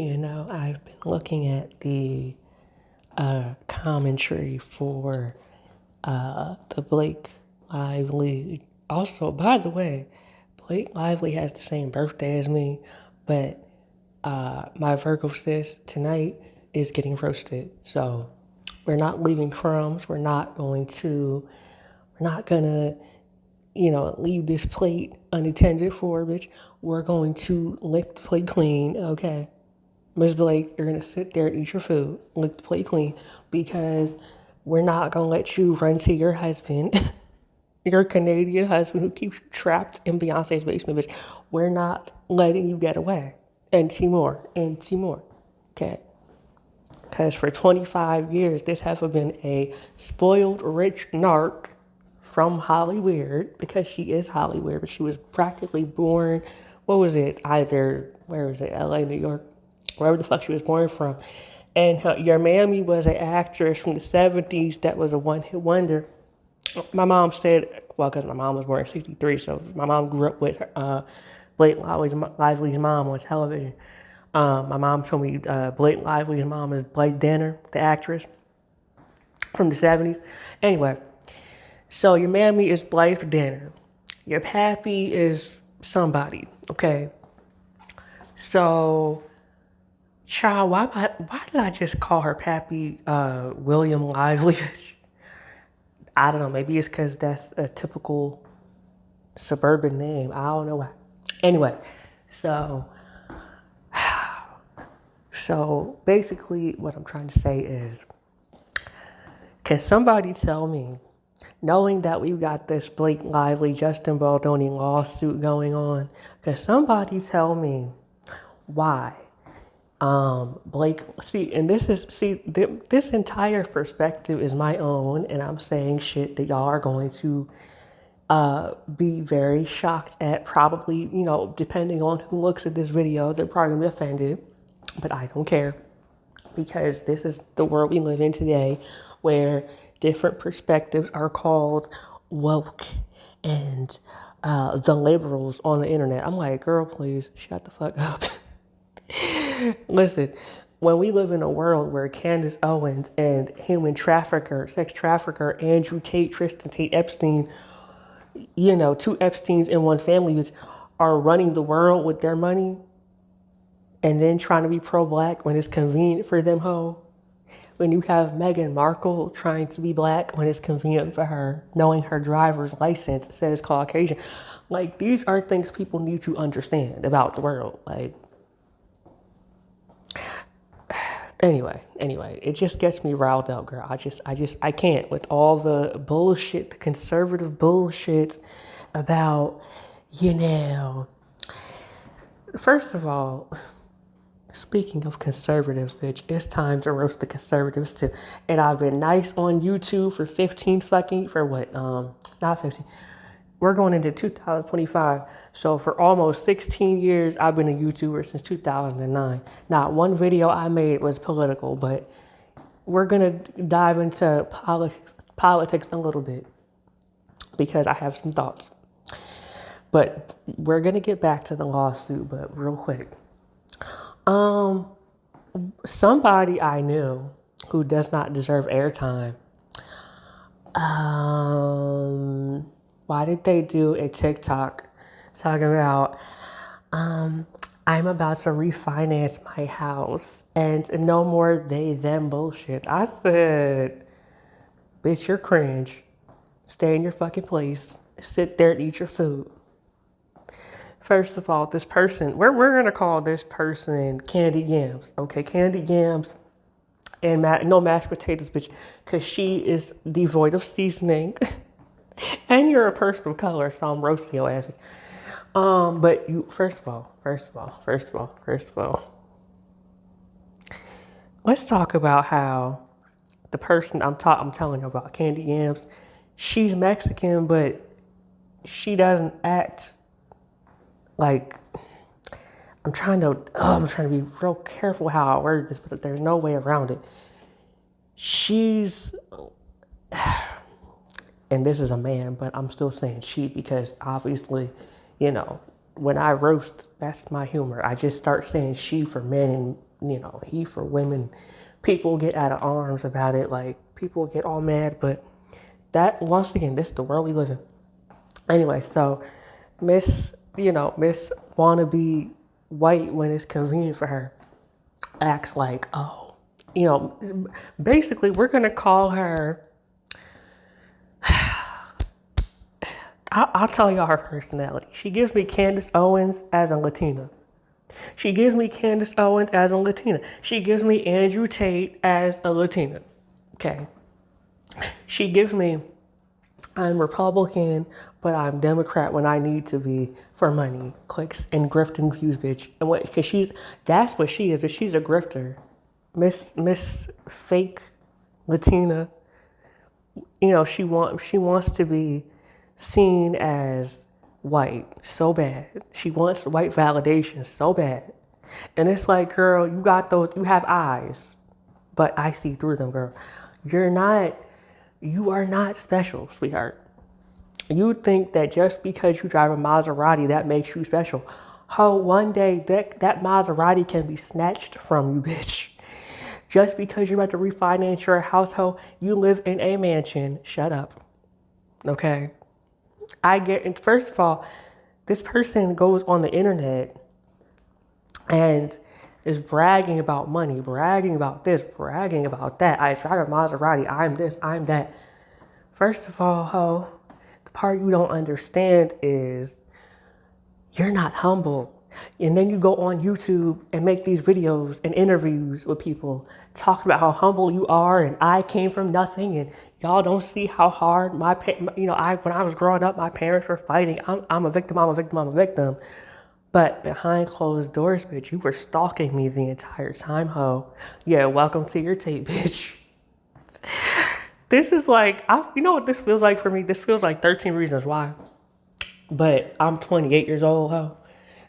I've been looking at the commentary for the Blake Lively. Also, by the way, Blake Lively has the same birthday as me, but my Virgo sis tonight is getting roasted. So we're not leaving crumbs. We're not gonna, leave this plate unattended for, bitch. We're going to lick the plate clean, okay? Miss Blake, you're gonna sit there and eat your food, lick the plate clean, because we're not gonna let you run to your husband, your Canadian husband who keeps you trapped in Beyonce's basement, bitch. We're not letting you get away. And Timor, okay? Because for 25 years, this has been a spoiled rich narc from Hollywood, because she is Hollywood, but she was practically born, what was it, where was it, LA, New York, wherever the fuck she was born from. And your mammy was an actress from the 70s that was a one-hit wonder. My mom said, well, because my mom was born in 63, so my mom grew up with Blake Lively's mom on television. My mom told me Blake Lively's mom is Blake Danner, the actress from the 70s. Anyway, so your mammy is Blake Danner. Your pappy is somebody, okay? So, child, why did I just call her pappy William Lively? I don't know. Maybe it's because that's a typical suburban name. I don't know why. Anyway, so basically what I'm trying to say is, can somebody tell me, knowing that we've got this Blake Lively, Justin Baldoni lawsuit going on, can somebody tell me why Blake, this entire perspective is my own, and I'm saying shit that y'all are going to be very shocked at, probably, depending on who looks at this video, they're probably gonna be offended, but I don't care, because this is the world we live in today, where different perspectives are called woke and the liberals on the internet. I'm like, girl, please shut the fuck up. Listen, when we live in a world where Candace Owens and sex trafficker, Andrew Tate, Tristan Tate Epstein, two Epsteins in one family, which are running the world with their money, and then trying to be pro-black when it's convenient for them, when you have Meghan Markle trying to be black when it's convenient for her, knowing her driver's license says Caucasian. Like, these are things people need to understand about the world. Like, Anyway, it just gets me riled up, girl. I can't with all the bullshit, the conservative bullshit about, first of all, speaking of conservatives, bitch, it's time to roast the conservatives too. And I've been nice on YouTube for not 15. We're going into 2025. So for almost 16 years, I've been a YouTuber since 2009. Not one video I made was political, but we're going to dive into politics a little bit, because I have some thoughts. But we're going to get back to the lawsuit, but real quick. Somebody I knew who does not deserve airtime, why did they do a TikTok talking about, I'm about to refinance my house and no more they, them bullshit? I said, bitch, you're cringe. Stay in your fucking place. Sit there and eat your food. First of all, this person, we're going to call this person Candy Yams. Okay, Candy Yams and no mashed potatoes, bitch, because she is devoid of seasoning. And you're a person of color, so I'm roasting your ass. But you, first of all, let's talk about how the person I'm telling you about, Candy Yams, she's Mexican, but she doesn't act like, I'm trying to be real careful how I word this, but there's no way around it. She's, and this is a man, but I'm still saying she, because obviously, when I roast, that's my humor. I just start saying she for men and he for women. People get out of arms about it. Like, people get all mad. But that, once again, this is the world we live in. Anyway, so Miss wanna be white when it's convenient for her acts like, oh, basically, we're going to call her. I'll tell y'all her personality. She gives me Candace Owens as a Latina. She gives me Candace Owens as a Latina. She gives me Andrew Tate as a Latina. Okay. She gives me, I'm Republican, but I'm Democrat when I need to be for money, clicks, and grift and views, bitch. And what? Because that's what she is. But she's a grifter, Miss Fake Latina. She wants to be seen as white so bad. She wants white validation so bad. And it's like, girl, you have eyes, but I see through them, girl. You are not special, sweetheart. You think that just because you drive a Maserati, that makes you special. One day that Maserati can be snatched from you, bitch. Just because you're about to refinance your household, you live in a mansion. Shut up. Okay? First of all, this person goes on the internet and is bragging about money, bragging about this, bragging about that. I drive a Maserati. I'm this, I'm that. First of all, the part you don't understand is you're not humble. And then you go on YouTube and make these videos and interviews with people talking about how humble you are and I came from nothing and y'all don't see how hard when I was growing up, my parents were fighting. I'm a victim, I'm a victim, I'm a victim. But behind closed doors, bitch, you were stalking me the entire time, ho. Yeah, welcome to your tape, bitch. This is like, you know what this feels like for me? This feels like 13 Reasons Why. But I'm 28 years old, ho.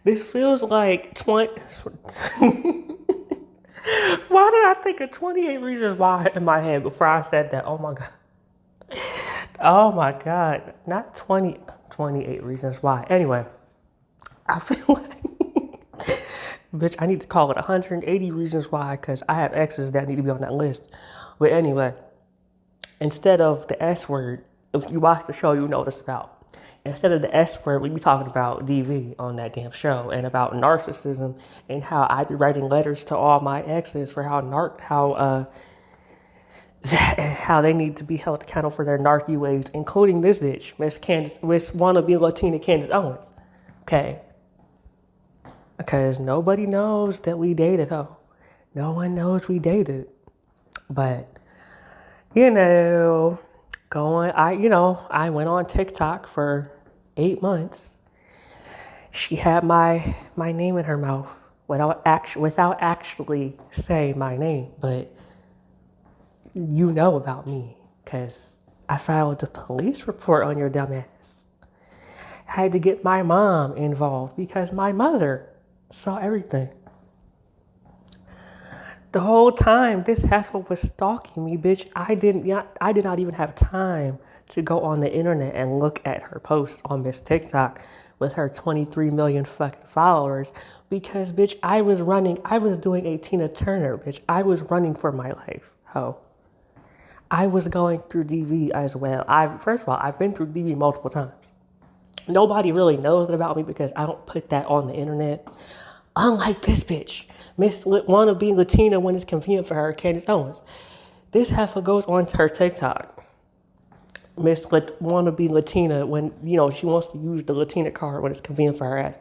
This feels like 20. Why did I think of 28 Reasons Why in my head before I said that? Oh my God. Oh my God. Not 28 Reasons Why. Anyway, I feel like, bitch, I need to call it 180 Reasons Why because I have exes that need to be on that list. But anyway, instead of the S word, if you watch the show, you'll know what it's about. Instead of the S word, we be talking about DV on that damn show and about narcissism and how I be writing letters to all my exes for how they need to be held accountable for their narky ways, including this bitch, Miss wannabe Latina Candace Owens. Okay. Because nobody knows that we dated, though. No one knows we dated. But, I went on TikTok for 8 months. She had my name in her mouth without actually saying my name. But you know about me because I filed a police report on your dumb ass. I had to get my mom involved because my mother saw everything. The whole time this heifer was stalking me, bitch, I did not even have time to go on the internet and look at her posts on Miss TikTok with her 23 million fucking followers because, bitch, I was doing a Tina Turner, bitch. I was running for my life, ho. I was going through DV as well. First of all, I've been through DV multiple times. Nobody really knows about me because I don't put that on the internet. Unlike this bitch, Miss wannabe Latina when it's convenient for her, Candace Owens. This heifer goes on to her TikTok. Miss wannabe Latina when, she wants to use the Latina card when it's convenient for her ass.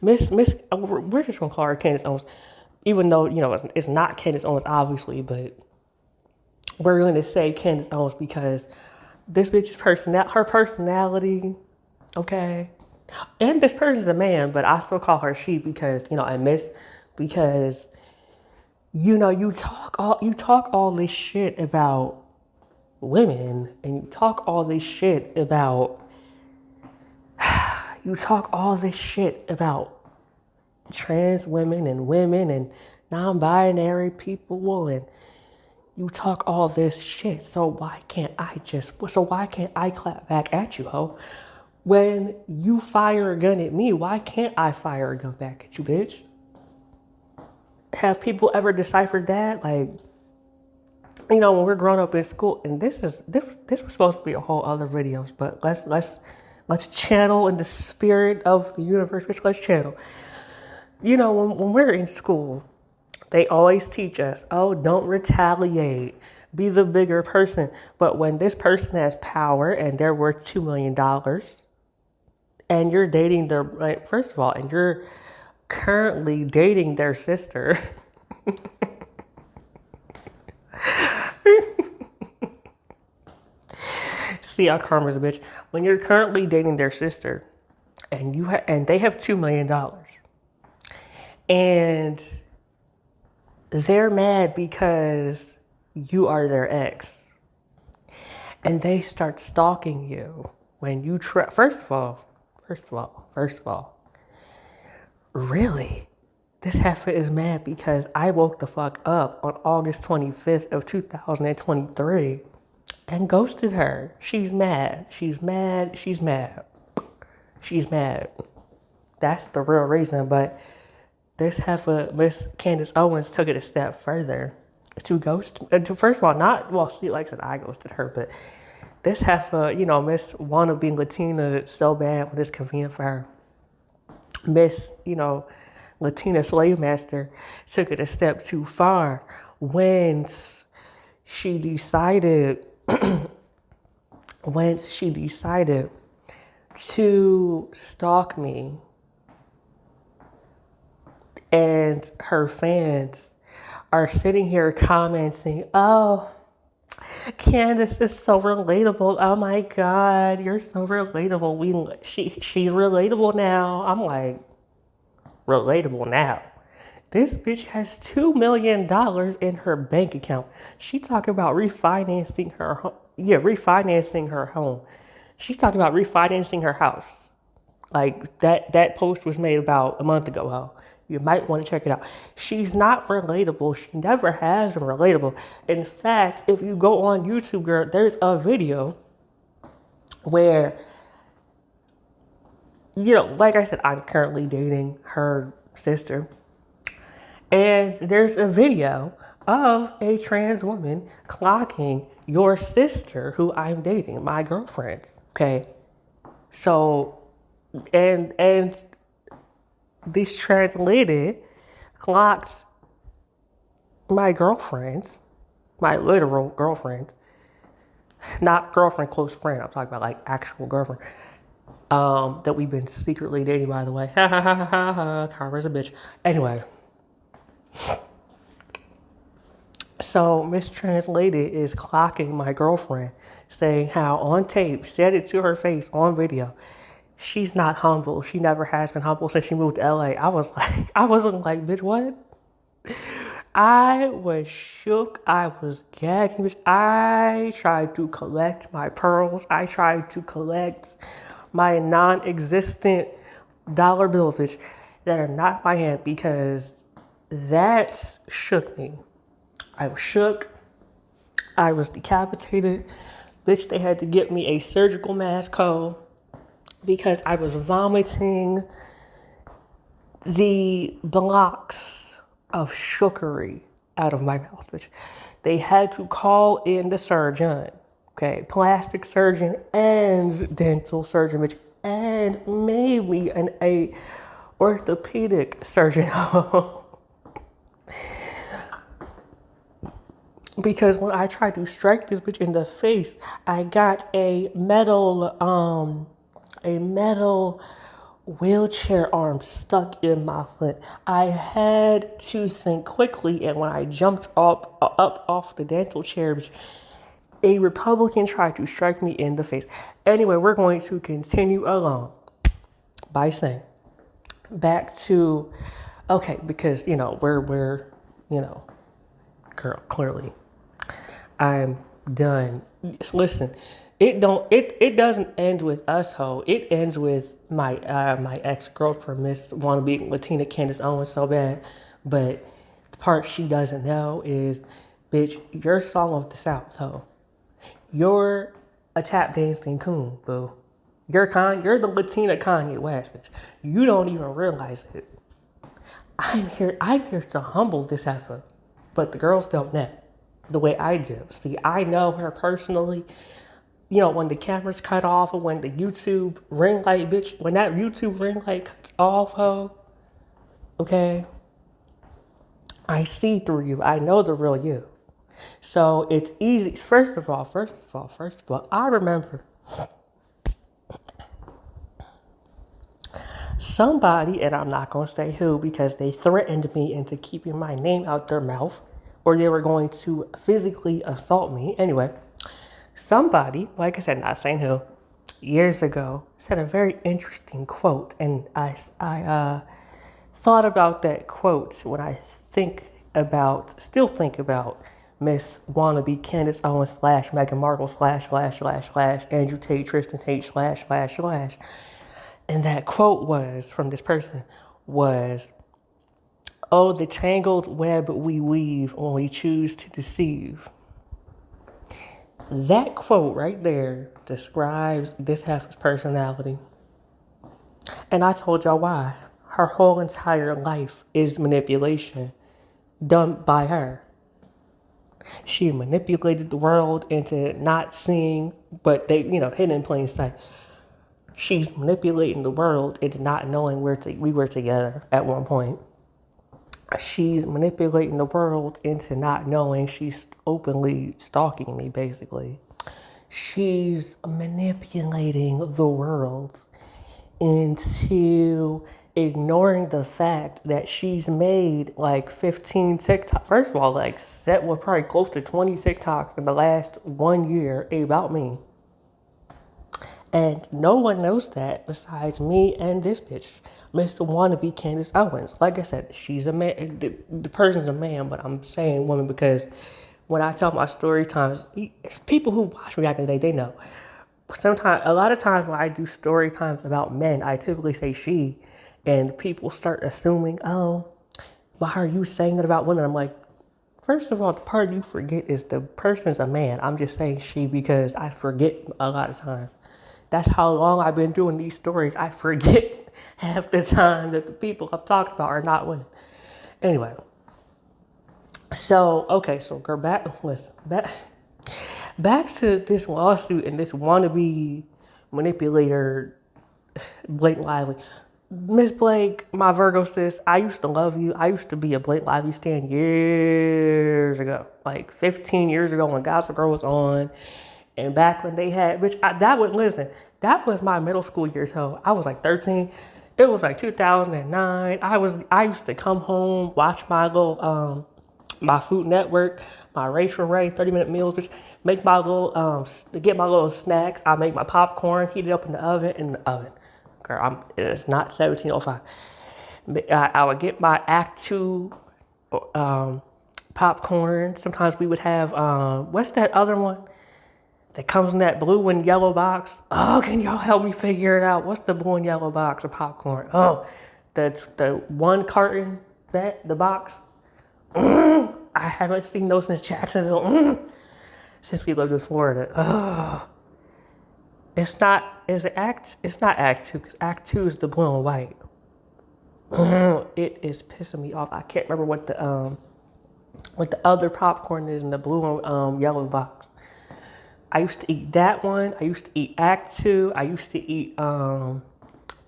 We're just going to call her Candace Owens. Even though, it's not Candace Owens, obviously, but we're going to say Candace Owens because this bitch's her personality, okay? And this person's a man, but I still call her she because, because, you talk all this shit about women and you talk all this shit about trans women and non-binary people and you talk all this shit. So why can't I clap back at you, ho? When you fire a gun at me, why can't I fire a gun back at you, bitch? have people ever deciphered that? Like, you know, when we're growing up in school, and this was supposed to be a whole other videos, but let's channel in the spirit of the universe, which let's channel. You know, when we're in school, they always teach us, oh, don't retaliate, be the bigger person. But when this person has power and they're worth $2 million, and you're dating their, like, first of all, and you're currently dating their sister. See how karma's a bitch. When you're currently dating their sister, and and they have $2 million, and they're mad because you are their ex, and they start stalking you when you try. First of all, really, this heifer is mad because I woke the fuck up on August 25th of 2023 and ghosted her. She's mad. She's mad. She's mad. She's mad. That's the real reason. But this heifer, Miss Candace Owens, took it a step further to ghost. To first of all, not well. She like I said, I ghosted her, but this heifer, you know, Miss wannabe Latina so bad when it's convenient for her. Miss, you know, Latina slave master took it a step too far when she decided to stalk me, and her fans are sitting here commenting, oh, Candace is so relatable. Oh my God, you're so relatable. She's relatable now. I'm like, relatable now. This bitch has $2 million in her bank account. She talking about refinancing her home. Yeah, refinancing her home. She's talking about refinancing her house. Like that post was made about a month ago, huh? You might want to check it out. She's not relatable. She never has been relatable. In fact, if you go on YouTube, girl, there's a video where, you know, like I said, I'm currently dating her sister. And there's a video of a trans woman clocking your sister who I'm dating, my girlfriend. Okay. So, and this trans lady clocked my girlfriend, my literal girlfriend, not girlfriend, close friend. I'm talking about like actual girlfriend. That we've been secretly dating, by the way. Ha ha ha ha ha. Karma's a bitch. Anyway. So Miss Trans Lady is clocking my girlfriend, saying how on tape, said it to her face on video, she's not humble. She never has been humble since she moved to LA. I wasn't like, bitch, what? I was shook. I was gagging. Bitch. I tried to collect my pearls. I tried to collect my non-existent dollar bills, bitch, that are not my hand, because that shook me. I was shook. I was decapitated. Bitch, they had to get me a surgical mask hoe because I was vomiting the blocks of shookery out of my mouth, bitch. They had to call in the surgeon, okay, plastic surgeon and dental surgeon, bitch, and maybe a orthopedic surgeon. Because when I tried to strike this bitch in the face, I got a metal wheelchair arm stuck in my foot. I had to think quickly, and when I jumped up off the dental chair, a Republican tried to strike me in the face. Anyway, we're going to continue along by saying, back to, okay, because, you know, we're, you know, girl, clearly, I'm done. Listen, it doesn't end with us, ho. It ends with my ex-girlfriend, Miss wannabe Latina Candace Owens, so bad. But the part she doesn't know is, bitch, your song of the South, ho. You're a tap dancing coon, boo. You're the Latina Kanye West, bitch. You don't even realize it. I'm here to humble this heifer, but the girls don't know the way I do. See, I know her personally. You know, when the camera's cut off or when the YouTube ring light, bitch, when that YouTube ring light cuts off, ho, okay, I see through you. I know the real you. So it's easy. First of all, I remember somebody, and I'm not going to say who because they threatened me into keeping my name out their mouth or they were going to physically assault me. Anyway, somebody, like I said, not saying who, years ago said a very interesting quote, and I thought about that quote when I still think about Miss Wannabe Candace Owens slash Meghan Markle slash Andrew Tate, Tristan Tate slash. And that quote was from this person was, "Oh, the tangled web we weave when we choose to deceive." That quote right there describes this heifer's personality. And I told y'all why. Her whole entire life is manipulation done by her. She manipulated the world into not seeing, but they, hidden in plain sight. She's manipulating the world into not knowing we were together at one point. She's manipulating the world into not knowing she's openly stalking me, basically. She's manipulating the world into ignoring the fact that she's made like 15 TikToks. First of all, like set was probably close to 20 TikToks in the last 1 year about me. And no one knows that besides me and this bitch, Mr. Wannabe Candace Owens. Like I said, she's a man. The person's a man, but I'm saying woman because when I tell my story times, people who watch me back in the day, they know. A lot of times when I do story times about men, I typically say she, and people start assuming, oh, why are you saying that about women? I'm like, first of all, the part you forget is the person's a man. I'm just saying she because I forget a lot of times. That's how long I've been doing these stories. I forget half the time that the people I'm talking about are not women. Anyway, so girl, back to this lawsuit and this wannabe manipulator, Blake Lively. Miss Blake, my Virgo sis, I used to love you. I used to be a Blake Lively stan years ago, like 15 years ago when Gossip Girl was on. And back when they had, that was my middle school years. So I was like 13. It was like 2009. I used to come home, watch my little, my Food Network, my Rachel Ray 30-minute meals, which make my little, get my little snacks. I make my popcorn, heat it up in the oven. Girl, it's not 1705. I would get my Act 2 popcorn. Sometimes we would have, what's that other one that comes in that blue and yellow box? Oh, can y'all help me figure it out? What's the blue and yellow box of popcorn? Oh, that's the one carton, the box. I haven't seen those since Jacksonville. Since we lived in Florida. Oh. It's not Act 2, because Act 2 is the blue and white. It is pissing me off. I can't remember what the other popcorn is in the blue and yellow box. I used to eat that one. I used to eat Act 2. I used to eat Orville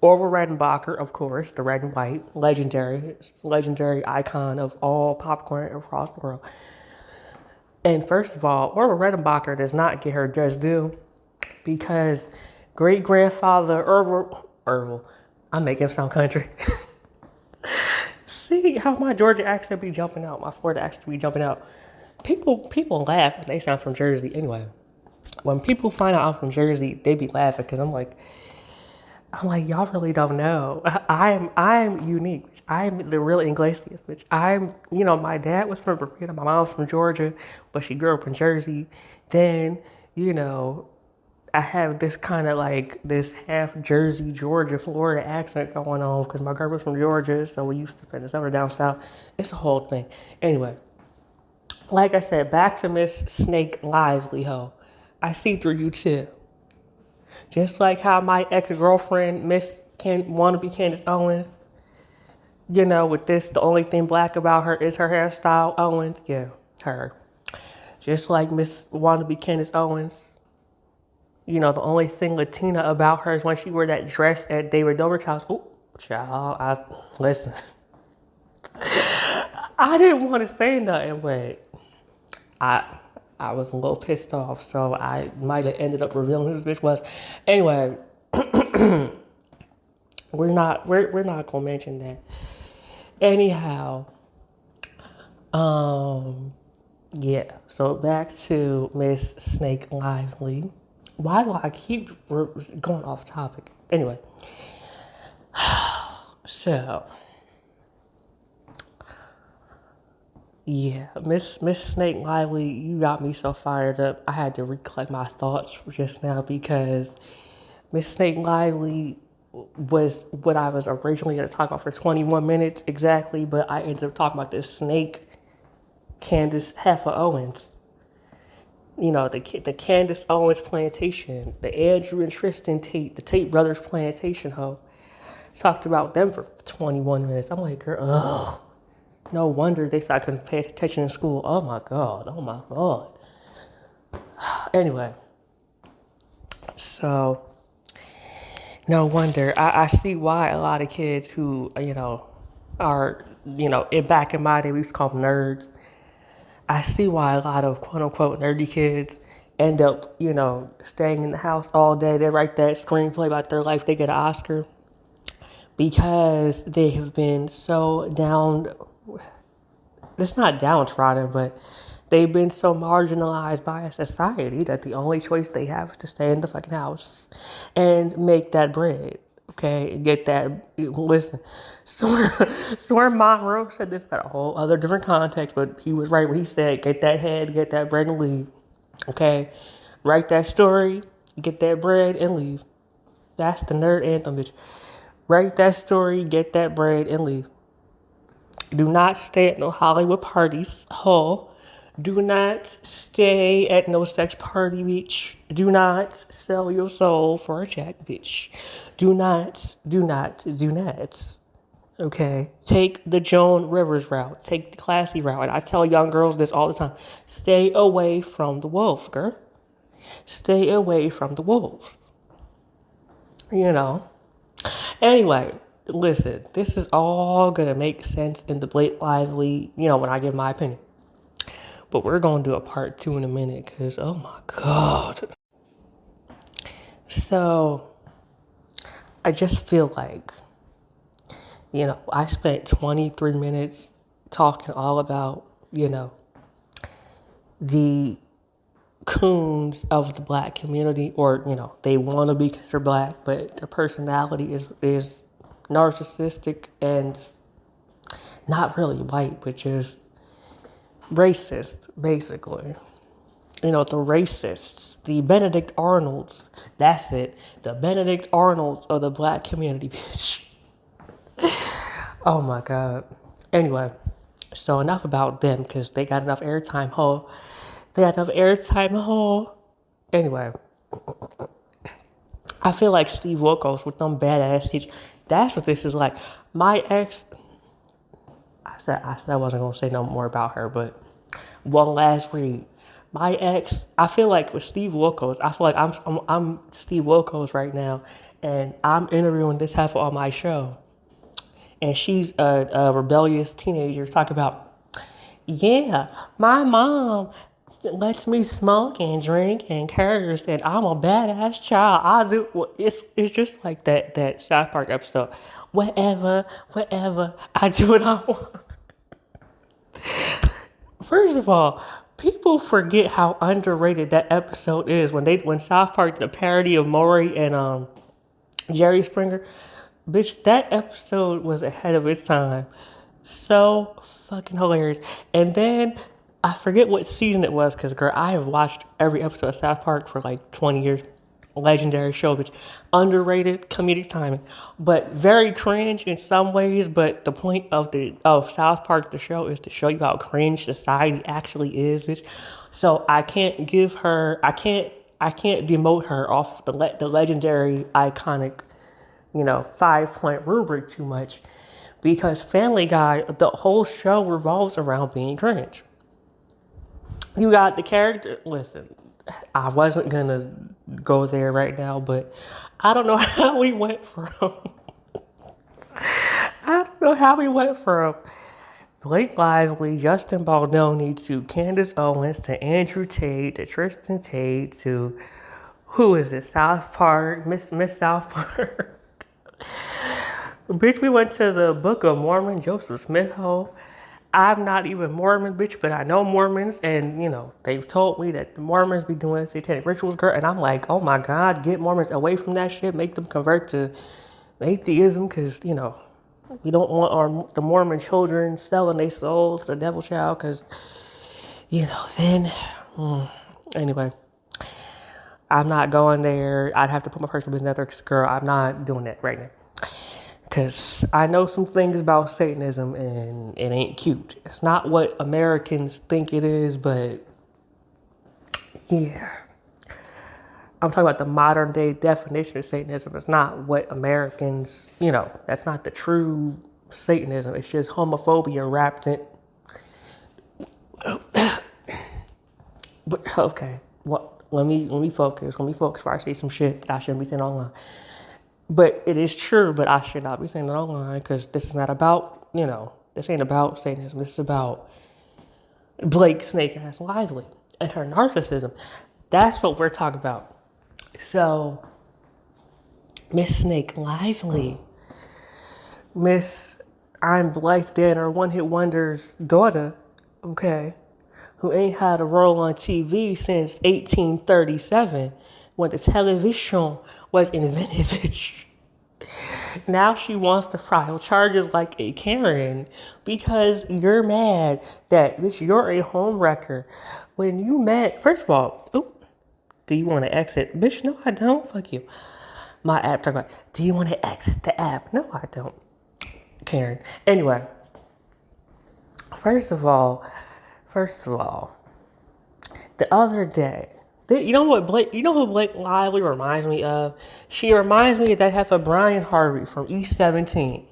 Redenbacher, of course, the red and white, legendary icon of all popcorn across the world. And first of all, Orville Redenbacher does not get her just due because great-grandfather Orville, I'm making him sound country. See how my Georgia accent be jumping out, my Florida accent be jumping out. People laugh when they sound from Jersey. Anyway, when people find out I'm from Jersey, they be laughing because I'm like, y'all really don't know. I'm unique. I'm the real Iglesias, bitch. My dad was from Bermuda, my mom was from Georgia, but she grew up in Jersey. Then, I have this kind of like this half Jersey, Georgia, Florida accent going on because my girl was from Georgia, so we used to spend the summer down south. It's a whole thing. Anyway, like I said, back to Miss Snake Lively, ho. I see through you too. Just like how my ex-girlfriend, Miss Wannabe Candace Owens, With this, the only thing black about her is her hairstyle. Owens, yeah, her. Just like Miss Wannabe Candace Owens. The only thing Latina about her is when she wore that dress at David Dobrik's house. Oh, child, listen. I didn't want to say nothing, but I I was a little pissed off, so I might have ended up revealing who this bitch was. Anyway, we're not gonna mention that. Anyhow, um, yeah. So back to Miss Snake Lively. Why do I keep going off topic? Anyway, so yeah, Miss Snake Lively, you got me so fired up. I had to recollect my thoughts just now because Miss Snake Lively was what I was originally going to talk about for 21 minutes exactly, but I ended up talking about this snake, Candace Heifer Owens. The Candace Owens plantation, the Andrew and Tristan Tate, the Tate brothers plantation hoe. Talked about them for 21 minutes. I'm like, girl, ugh. No wonder they thought I couldn't pay attention in school. Oh my God. Oh my God. Anyway, so no wonder. I see why a lot of kids who, are, back in my day, we used to call them nerds. I see why a lot of quote unquote nerdy kids end up, staying in the house all day. They write that screenplay about their life, they get an Oscar because they have been so down. It's not downtrodden, but they've been so marginalized by a society that the only choice they have is to stay in the fucking house and make that bread. Okay, get that. Listen, Storm Monroe said this at a whole other different context, but he was right when he said, "Get that head, get that bread, and leave." Okay, write that story, get that bread, and leave. That's the nerd anthem, bitch. Write that story, get that bread, and leave. Do not stay at no Hollywood parties, ho. Do not stay at no sex party, bitch. Do not sell your soul for a check, bitch. Do not, do not, do not. Okay? Take the Joan Rivers route. Take the classy route. And I tell young girls this all the time. Stay away from the wolves, girl. Stay away from the wolves. Anyway, listen, this is all gonna make sense in the Blake Lively, when I give my opinion. But we're gonna do a part 2 in a minute, cause oh my God. So I just feel like, I spent 23 minutes talking all about, the coons of the black community, or they want to be considered black, but their personality is narcissistic and not really white, but just racist, basically. The racists, the Benedict Arnolds, that's it, the Benedict Arnolds of the black community, bitch. Oh my God. Anyway, so enough about them because they got enough airtime, ho. They got enough airtime, ho. Anyway, I feel like Steve Wilkos with them badass teachers. That's what this is like. My ex, I said I wasn't gonna say no more about her, but one last read. My ex, I feel like with Steve Wilkos, I feel like I'm Steve Wilkos right now, and I'm interviewing this heifer on my show, and she's a rebellious teenager. Talk about, yeah, my mom lets me smoke and drink and curse, and I'm a badass child. I do. It's just like that South Park episode. Whatever. I do what I want. First of all, people forget how underrated that episode is when South Park did a parody of Maury and Jerry Springer. Bitch, that episode was ahead of its time. So fucking hilarious. And then I forget what season it was, because girl, I have watched every episode of South Park for like 20 years. Legendary show, bitch. Underrated comedic timing, but very cringe in some ways. But the point of South Park, the show, is to show you how cringe society actually is, bitch. So I can't give her, I can't demote her off the legendary iconic 5-point rubric too much, because Family Guy, the whole show revolves around being cringe. You got the character. Listen, I wasn't gonna go there right now, but I don't know how we went from. I don't know how we went from Blake Lively, Justin Baldoni to Candace Owens to Andrew Tate to Tristan Tate to who is it? South Park, Miss South Park. Bitch, we went to the Book of Mormon, Joseph Smith Hole. I'm not even Mormon, bitch, but I know Mormons, and they've told me that the Mormons be doing satanic rituals, girl, and I'm like, oh my God, get Mormons away from that shit, make them convert to atheism, because we don't want the Mormon children selling their souls to the devil child, because then anyway, I'm not going there. I'd have to put my personal business out there, because girl, I'm not doing that right now. Because I know some things about Satanism and it ain't cute. It's not what Americans think it is, but yeah. I'm talking about the modern day definition of Satanism. It's not what Americans, that's not the true Satanism. It's just homophobia wrapped in. But, okay, well, let me focus. Let me focus before I say some shit that I shouldn't be saying online. But it is true, but I should not be saying it online because this is not about, this ain't about Satanism. This is about Blake Snake Ass Lively and her narcissism. That's what we're talking about. So, Miss Snake Lively, Miss I'm Blythe Danner, One Hit Wonder's daughter, okay, who ain't had a role on TV since 1837 when the television was invented, bitch. Now she wants to file charges like a Karen because you're mad that, bitch, you're a home wrecker. When you mad, first of all, do you want to exit? Bitch, no, I don't. Fuck you. My app talking about, do you want to exit the app? No, I don't. Karen. Anyway, first of all, the other day, you know who Blake Lively reminds me of? She reminds me of that half of Brian Harvey from East 17.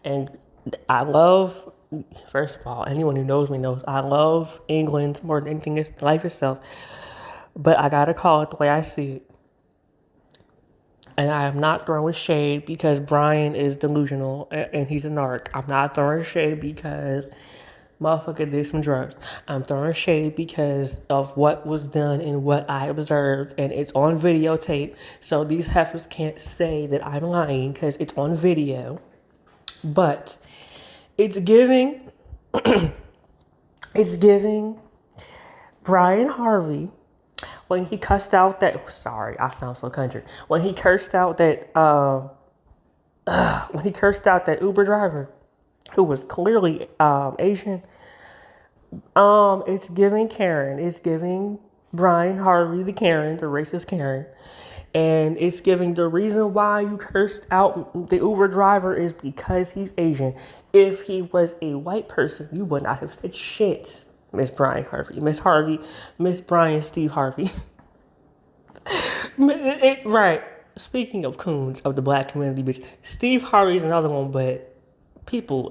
And I love, first of all, anyone who knows me knows I love England more than anything in life itself. But I gotta call it the way I see it. And I am not throwing shade because Brian is delusional and he's a narc. I'm not throwing shade because motherfucker did some drugs. I'm throwing shade because of what was done and what I observed, and it's on videotape. So these heifers can't say that I'm lying because it's on video. But it's giving, Brian Harvey when he cussed out that. Sorry, I sound so country. When he cursed out that Uber driver who was clearly Asian. It's giving Karen. It's giving Brian Harvey the Karen, the racist Karen. And it's giving the reason why you cursed out the Uber driver is because he's Asian. If he was a white person, you would not have said shit, Miss Brian Harvey. Miss Brian Steve Harvey. Right. Speaking of coons of the black community, bitch, Steve Harvey's another one, but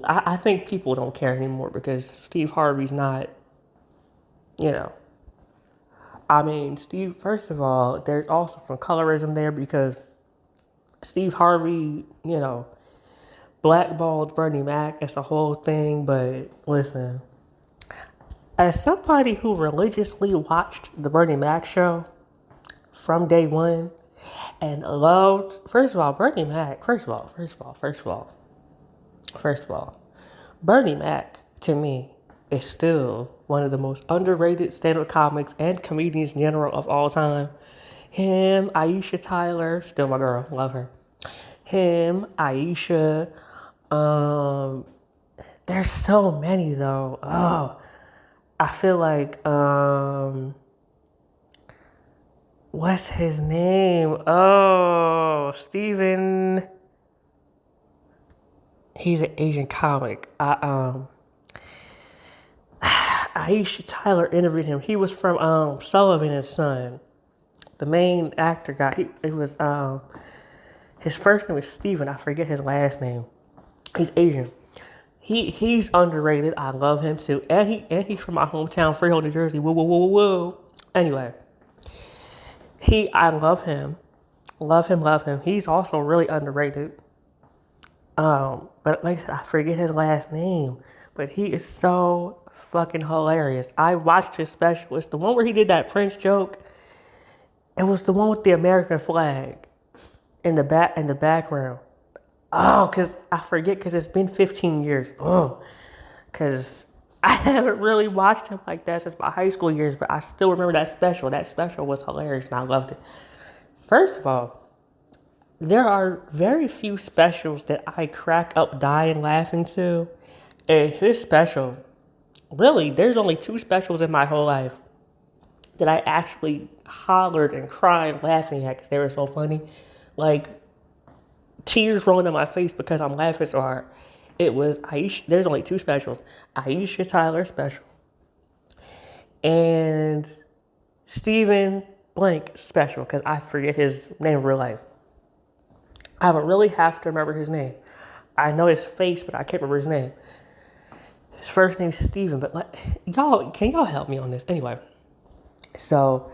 I think people don't care anymore because Steve Harvey's not, Steve, first of all, there's also some colorism there because Steve Harvey, blackballed Bernie Mac. It's a whole thing, but listen, as somebody who religiously watched the Bernie Mac show from day one and loved, first of all, Bernie Mac, to me, is still one of the most underrated stand-up comics and comedians in general of all time. Him, Aisha Tyler, still my girl, love her. Him, Aisha, there's so many though. Oh, I feel like, what's his name? Oh, Steven. He's an Asian comic. Aisha Tyler interviewed him. He was from Sullivan and Son. The main actor guy. His first name was Steven. I forget his last name. He's Asian. he's underrated. I love him too, and he's from my hometown, Freehold, New Jersey. Woo woo woo woo woo. Anyway, I love him, love him, love him. He's also really underrated. But like I said, I forget his last name, but he is so fucking hilarious. I watched his special. It's the one where he did that Prince joke. It was the one with the American flag in the background. Oh, cause I forget, cause it's been 15 years. Oh, cause I haven't really watched him like that since my high school years, but I still remember that special. That special was hilarious, and I loved it. First of all, there are very few specials that I crack up dying laughing to, and his special, really, there's only two specials in my whole life that I actually hollered and cried laughing at because they were so funny. Like, tears rolling down my face because I'm laughing so hard. It was Aisha. There's only two specials: Aisha Tyler special and Stephen Blank special, because I forget his name in real life. I would really have to remember his name. I know his face, but I can't remember his name. His first name's Steven, but like, can y'all help me on this? Anyway, so,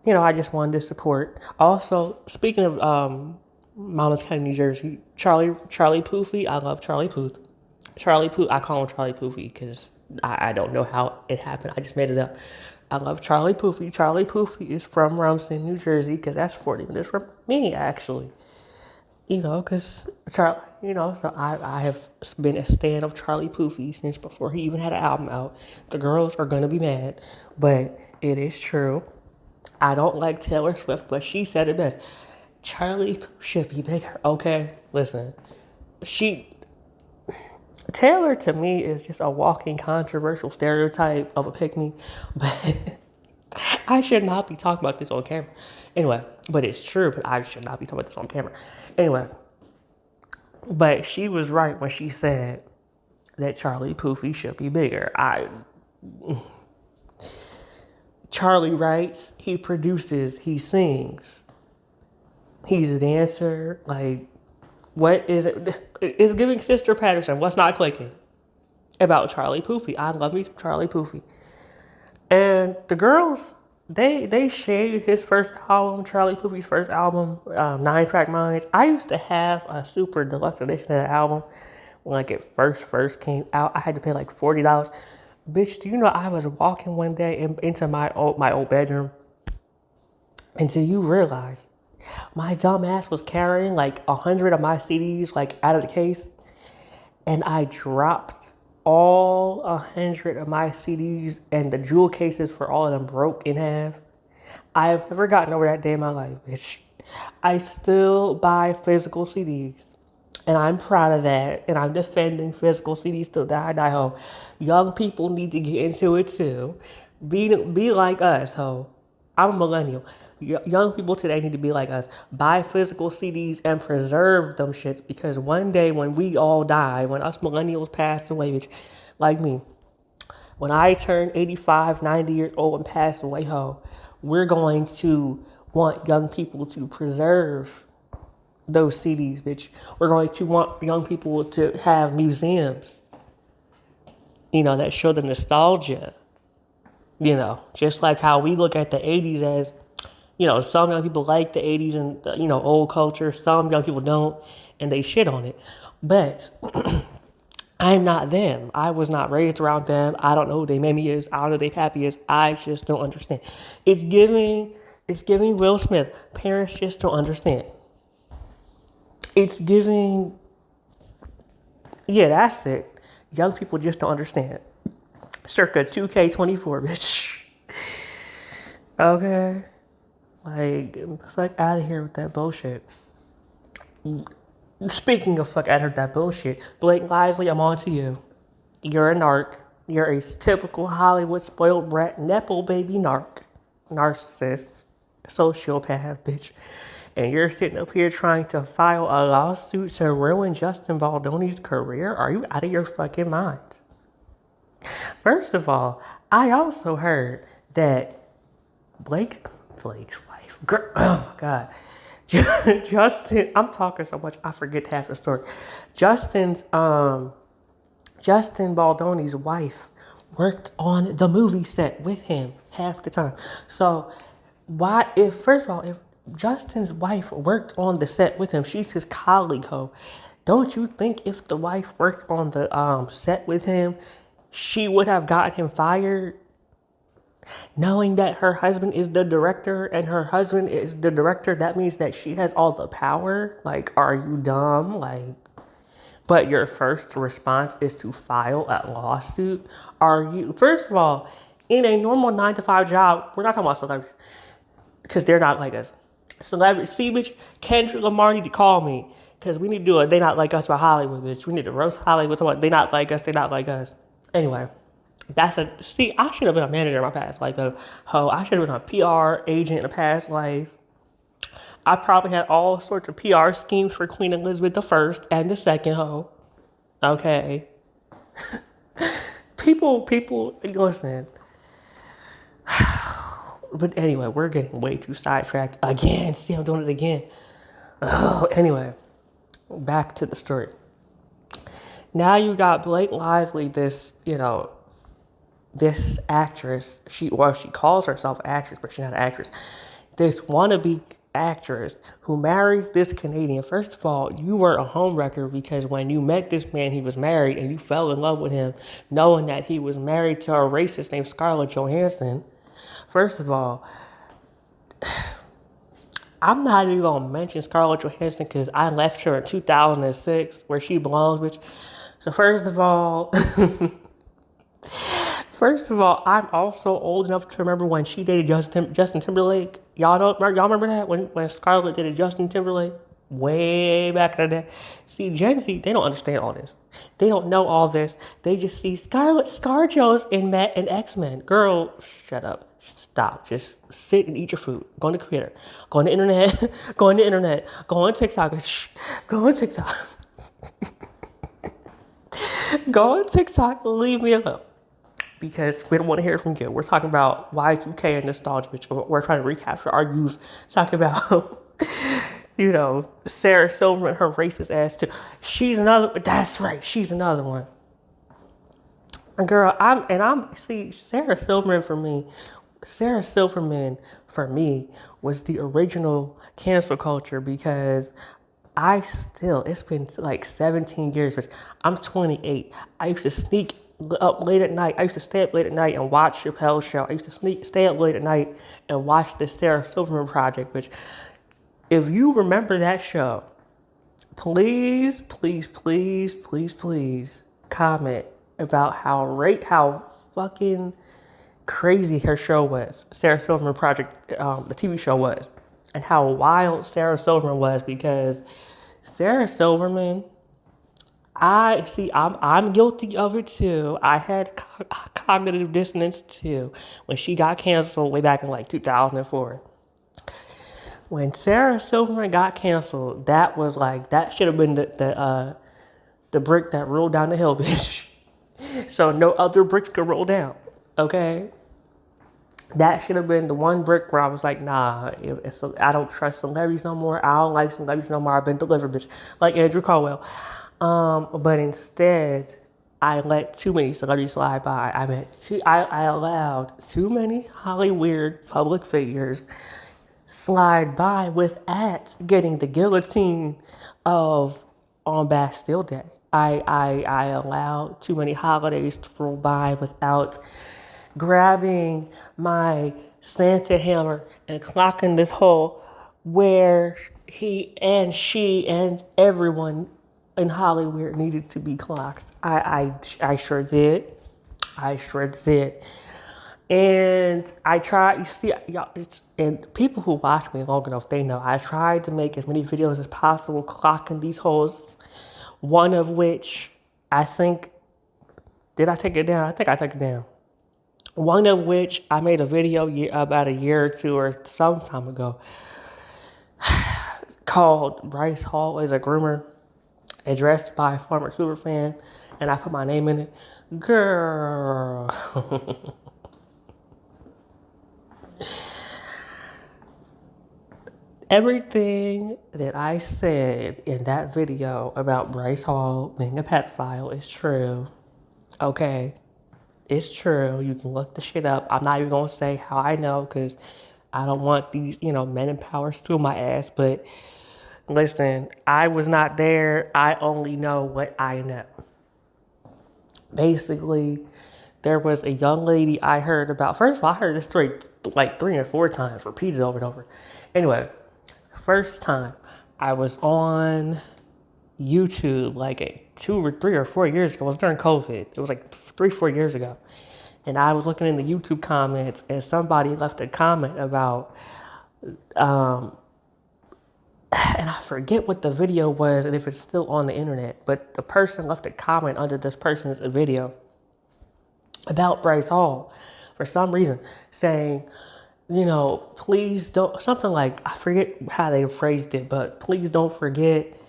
I just wanted to support. Also, speaking of Monmouth County, New Jersey, Charlie Poofy. I love Charlie Puth. I call him Charlie Poofy because I don't know how it happened. I just made it up. I love Charlie Poofy. Charlie Poofy is from Rumson, New Jersey, because that's 40 minutes from me, actually. Because Charlie, so I have been a stan of Charlie Poofy since before he even had an album out. The girls are going to be mad, but it is true. I don't like Taylor Swift, but she said it best. Charlie should be bigger, okay? Listen, Taylor to me is just a walking controversial stereotype of a pick-me, but I should not be talking about this on camera. Anyway, but it's true, but I should not be talking about this on camera. Anyway, but she was right when she said that Charlie Poofy should be bigger. Charlie writes, he produces, he sings. He's a dancer. Like, what is it? It's giving Sister Patterson. What's not clicking about Charlie Poofy? I love me some Charlie Poofy. And the girls, they shared his first album, Charlie Poofy's first album, 9-Track Minds. I used to have a super deluxe edition of that album when like it first came out. I had to pay like $40. Bitch, do you know I was walking one day into my old bedroom until you realize my dumb ass was carrying like 100 of my CDs like out of the case, and I dropped all 100 of my CDs, and the jewel cases for all of them broke in half. I have never gotten over that day in my life, bitch. I still buy physical CDs, and I'm proud of that, and I'm defending physical CDs till die ho. Young people need to get into it too. Be like us, ho. I'm a millennial. Young people today need to be like us. Buy physical CDs and preserve them shits, because one day when we all die, when us millennials pass away, which, like me, when I turn 85, 90 years old and pass away, we're going to want young people to preserve those CDs, bitch. We're going to want young people to have museums, that show the nostalgia. Just like how we look at the 80s as, some young people like the 80s and, old culture. Some young people don't, and they shit on it. But I'm not them. I was not raised around them. I don't know who they mammy is. I don't know who they pappy is. I just don't understand. It's giving Will Smith. Parents just don't understand. It's giving, yeah, that's it. Young people just don't understand. Circa 2K24, bitch. Okay? Like, fuck out of here with that bullshit. Speaking of fuck out of here with that bullshit, Blake Lively, I'm on to you. You're a narc. You're a typical Hollywood spoiled brat, Nepo baby narcissist, sociopath, bitch. And you're sitting up here trying to file a lawsuit to ruin Justin Baldoni's career? Are you out of your fucking mind? First of all, I also heard that Blake's wife, girl, oh my God, Justin, I'm talking so much, I forget half the story. Justin's Justin Baldoni's wife worked on the movie set with him half the time. So why, if first of all, if Justin's wife worked on the set with him, she's his colleague, ho. Don't you think if the wife worked on the set with him, she would have gotten him fired? Knowing that her husband is the director and her husband is the director, that means that she has all the power. Like, are you dumb? Like, but your first response is to file a lawsuit? Are you, first of all, in a normal 9 to 5 job, we're not talking about celebrities because they're not like us. Celebrity, see, bitch, Kendrick Lamar need to call me because we need to do it. They not like us by Hollywood, bitch. We need to roast Hollywood. They not like us. They not like us. Anyway, see, I should have been a manager in my past life, but I should have been a PR agent in a past life. I probably had all sorts of PR schemes for Queen Elizabeth I and the second, ho. Okay. People, listen. But anyway, we're getting way too sidetracked again. See, I'm doing it again. Oh, anyway, back to the story. Now you got Blake Lively, this actress. She calls herself an actress, but she's not an actress. This wannabe actress who marries this Canadian. First of all, you were a homewrecker because when you met this man, he was married, and you fell in love with him, knowing that he was married to a racist named Scarlett Johansson. First of all, I'm not even gonna mention Scarlett Johansson because I left her in 2006, where she belongs, bitch. So first of all, I'm also old enough to remember when she dated Justin Timberlake. Y'all remember that when Scarlett dated Justin Timberlake way back in the day. See, Gen Z, they don't understand all this. They don't know all this. They just see ScarJo's in X-Men. Girl, shut up. Stop. Just sit and eat your food. Go on the computer. Go on the internet. Go on TikTok. Go on TikTok. Go on TikTok. Leave me alone. Because we don't want to hear from you. We're talking about Y2K and nostalgia, which we're trying to recapture our youth. Talking about, Sarah Silverman, her racist ass too. That's right, she's another one. Girl, Sarah Silverman for me was the original cancel culture because it's been like 17 years, but I'm 28. I used to sneak up late at night. I used to stay up late at night and watch Chappelle's show. I used to stay up late at night and watch the Sarah Silverman Project, which, if you remember that show, please comment about how fucking crazy her show was. Sarah Silverman Project, the TV show was, and how wild Sarah Silverman was, because Sarah Silverman, I'm guilty of it too. I had cognitive dissonance too when she got canceled way back in like 2004. When Sarah Silverman got canceled, that should have been the brick that rolled down the hill, bitch. So no other bricks could roll down, okay? That should have been the one brick where I was like, nah, I don't trust celebrities no more. I don't like celebrities no more. I've been delivered, bitch. Like Andrew Caldwell. But instead, I let too many celebrities slide by. I allowed too many Hollywood public figures slide by without getting the guillotine on Bastille Day. I allowed too many holidays to roll by without grabbing my Santa hammer and clocking this hole where he and she and everyone in Hollywood needed to be clocked. I sure did. And I tried, you see, y'all, and people who watch me long enough, they know I tried to make as many videos as possible clocking these holes. One of which, did I take it down? I think I took it down. One of which I made a video about a year or two or some time ago called Bryce Hall is a Groomer, addressed by a former superfan, and I put my name in it. Girl. Everything that I said in that video about Bryce Hall being a pedophile is true. Okay, it's true. You can look the shit up. I'm not even gonna say how I know because I don't want these, men in power steal my ass. But listen, I was not there. I only know what I know. Basically, there was a young lady I heard about. First of all, I heard this story like 3 or 4 times, repeated over and over. Anyway, first time I was on YouTube like 2 or 3 or 4 years ago. It was during COVID. It was like 3, 4 years ago. And I was looking in the YouTube comments and somebody left a comment about, and I forget what the video was and if it's still on the internet, but the person left a comment under this person's video about Bryce Hall for some reason, saying, please don't, something like, I forget how they phrased it, but please don't forget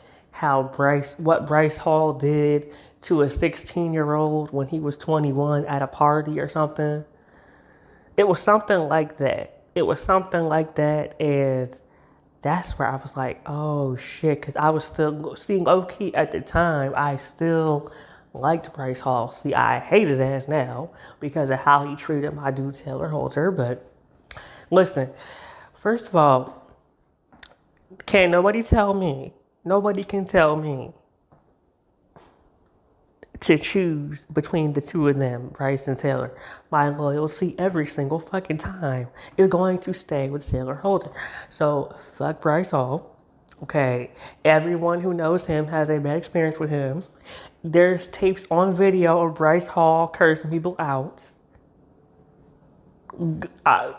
what Bryce Hall did to a 16-year-old when he was 21 at a party or something. It was something like that. It was something like that. And that's where I was like, oh shit. Because I was still seeing low-key at the time. I still liked Bryce Hall. See, I hate his ass now because of how he treated my dude Taylor Holter. But listen, first of all, nobody can tell me to choose between the two of them, Bryce and Taylor. My loyalty every single fucking time is going to stay with Taylor Holder. So fuck Bryce Hall. Okay, everyone who knows him has a bad experience with him. There's tapes on video of Bryce Hall cursing people out.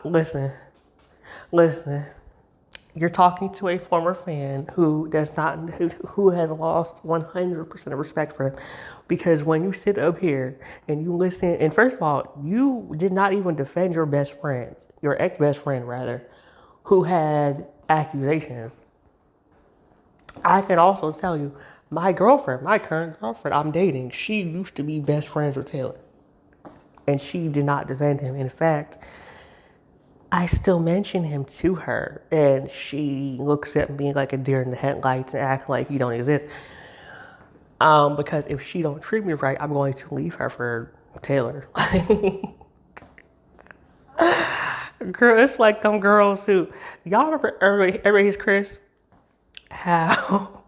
Listen. You're talking to a former fan who does not, who has lost 100% of respect for him, because when you sit up here and you listen, and first of all, you did not even defend your best friend, your ex-best friend rather, who had accusations. I can also tell you, my current girlfriend I'm dating, she used to be best friends with Taylor, and she did not defend him. In fact, I still mention him to her, and she looks at me like a deer in the headlights and acts like he don't exist. Because if she don't treat me right, I'm going to leave her for Taylor. Girl, it's like them girls who, y'all remember Everybody Hates Chris? How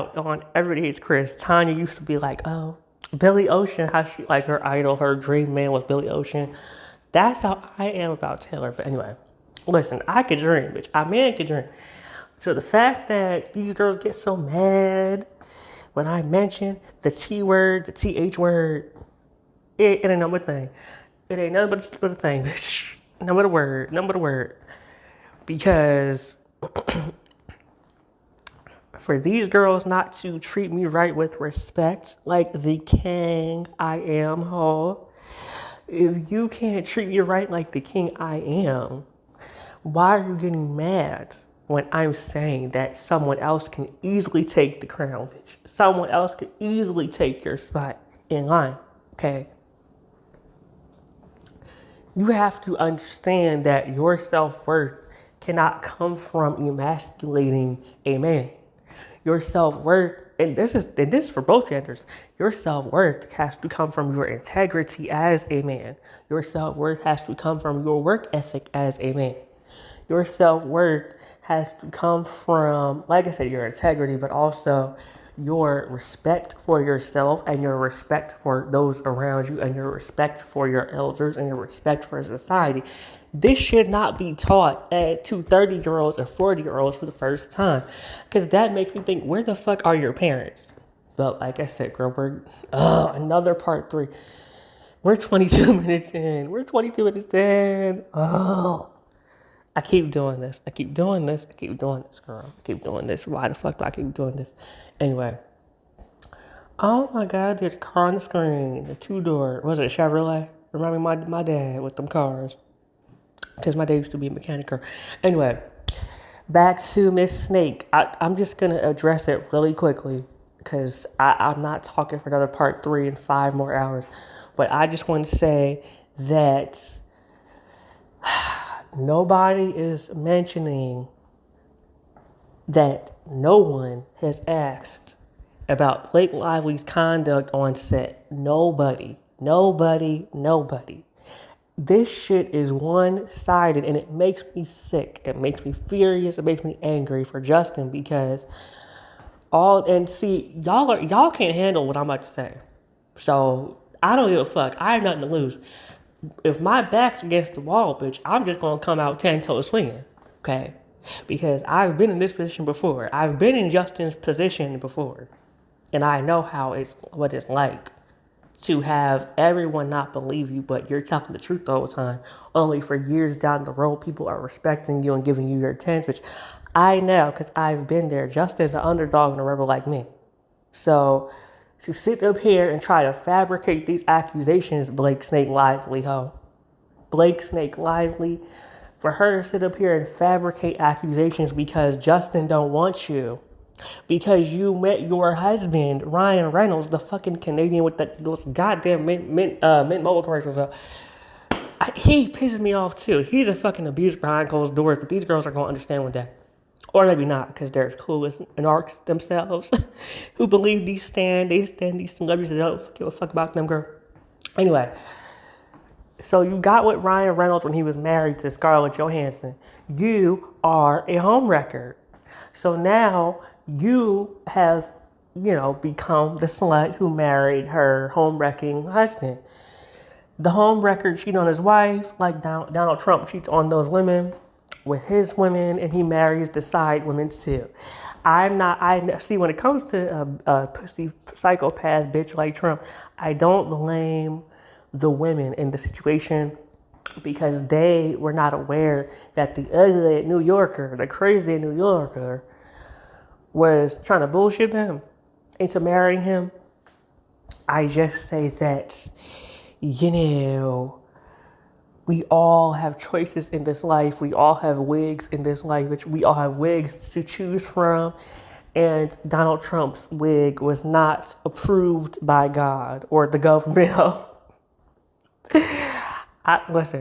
on Everybody Hates Chris, Tanya used to be like, oh, Billy Ocean, how she, like her idol, her dream man was Billy Ocean. That's how I am about Taylor. But anyway, listen, I could dream, bitch. A man could dream. So the fact that these girls get so mad when I mention the T word, the TH word, it ain't no but thing. It ain't nothing but a thing, bitch. No but a word. Because for these girls not to treat me right with respect, like the king I am, ho. If you can't treat me right like the king I am, why are you getting mad when I'm saying that someone else can easily take the crown, bitch? Someone else can easily take your spot in line, okay? You have to understand that your self-worth cannot come from emasculating a man. Your self-worth, and this is for both genders, your self-worth has to come from your integrity as a man. Your self-worth has to come from your work ethic as a man. Your self-worth has to come from, like I said, your integrity, but also your respect for yourself and your respect for those around you and your respect for your elders and your respect for society. This should not be taught to 30-year-olds or 40-year-olds for the first time, because that makes me think, where the fuck are your parents? But like I said, girl, we're another part 3. We're 22 minutes in. Oh, I keep doing this, girl. I keep doing this. Why the fuck do I keep doing this? Anyway. Oh my God, there's a car on the screen. A 2-door. Was it a Chevrolet? Remind me of my dad with them cars. Because my dad used to be a mechanic. Anyway, back to Miss Snake. I'm just going to address it really quickly, because I'm not talking for another part 3 and 5 more hours. But I just want to say that nobody is mentioning that no one has asked about Blake Lively's conduct on set. Nobody. Nobody. Nobody. This shit is one-sided and it makes me sick. It makes me furious. It makes me angry for Justin because y'all can't handle what I'm about to say. So I don't give a fuck. I have nothing to lose. If my back's against the wall, bitch, I'm just gonna come out 10 toes swinging. Okay? Because I've been in this position before. I've been in Justin's position before. And I know what it's like to have everyone not believe you, but you're telling the truth all the time. Only for years down the road, people are respecting you and giving you your attention, which I know because I've been there just as an underdog and a rebel like me. So to sit up here and try to fabricate these accusations, Blake Snake Lively, Blake Snake Lively, for her to sit up here and fabricate accusations because Justin don't want you, because you met your husband, Ryan Reynolds, the fucking Canadian with those goddamn mint mobile commercials. He pisses me off too. He's a fucking abuser behind closed doors, but these girls are gonna understand one day. Or maybe not, because they're clueless and arcs themselves who believe they stand these celebrities that don't give a fuck about them, girl. Anyway, so you got with Ryan Reynolds when he was married to Scarlett Johansson. You are a homewrecker. So now you have, become the slut who married her homewrecking husband. The homewrecker cheated on his wife, like Donald Trump cheats on those women with his women, and he marries the side women too. I see when it comes to a pussy psychopath bitch like Trump, I don't blame the women in the situation because they were not aware that the ugly New Yorker, the crazy New Yorker, was trying to bullshit them into marrying him. I just say that, we all have choices in this life. We all have wigs in this life, which we all have wigs to choose from. And Donald Trump's wig was not approved by God or the government. That's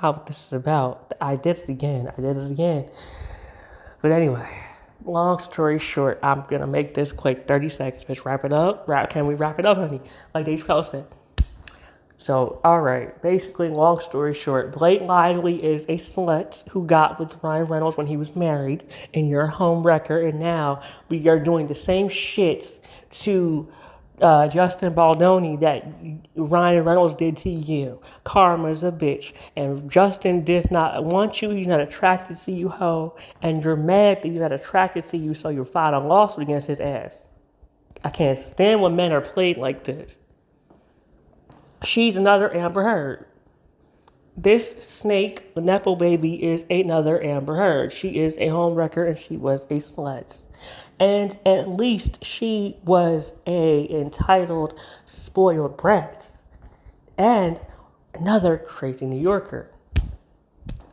not what this is about. I did it again. But anyway, long story short, I'm going to make this quick, 30 seconds. Bitch, wrap it up. Can we wrap it up, honey? Like Dave Chappelle said. So, alright, basically, long story short, Blake Lively is a slut who got with Ryan Reynolds when he was married, and you're a homewrecker, and now we are doing the same shit to Justin Baldoni that Ryan Reynolds did to you. Karma's a bitch. And Justin does not want you, he's not attracted to you, hoe, and you're mad that he's not attracted to you, so you're filing a lawsuit against his ass. I can't stand when men are played like this. She's another Amber Heard. This snake, Nepo baby, is another Amber Heard. She is a homewrecker and she was a slut. And at least she was a entitled, spoiled brat. And another crazy New Yorker.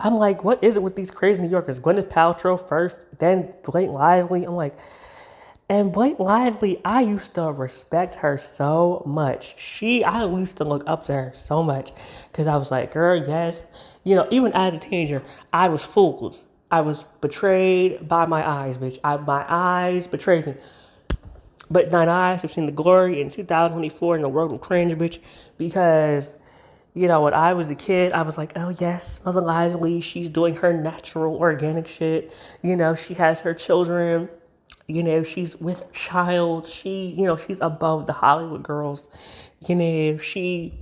I'm like, what is it with these crazy New Yorkers? Gwyneth Paltrow first, then Blake Lively. I'm like, and Blake Lively, I used to respect her so much. I used to look up to her so much because I was like, girl, yes. Even as a teenager, I was fooled. I was betrayed by my eyes, bitch. My eyes betrayed me. But thine eyes have seen the glory in 2024 in the world of cringe, bitch. Because, when I was a kid, I was like, oh, yes, Mother Lively, she's doing her natural, organic shit. She has her children. She's with child. She's above the Hollywood girls. She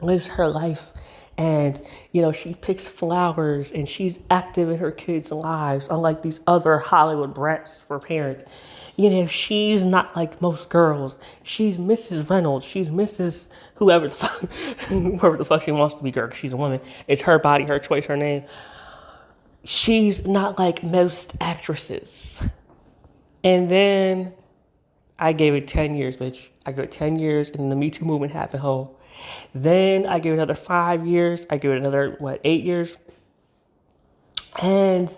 lives her life and, she picks flowers and she's active in her kids' lives, unlike these other Hollywood brats for parents. She's not like most girls. She's Mrs. Reynolds. She's Mrs. whoever the fuck she wants to be, girl. She's a woman. It's her body, her choice, her name. She's not like most actresses. And then I gave it 10 years, bitch. I gave it 10 years, and the Me Too movement happened, ho. Then I gave it another 5 years. I gave it another, 8 years? And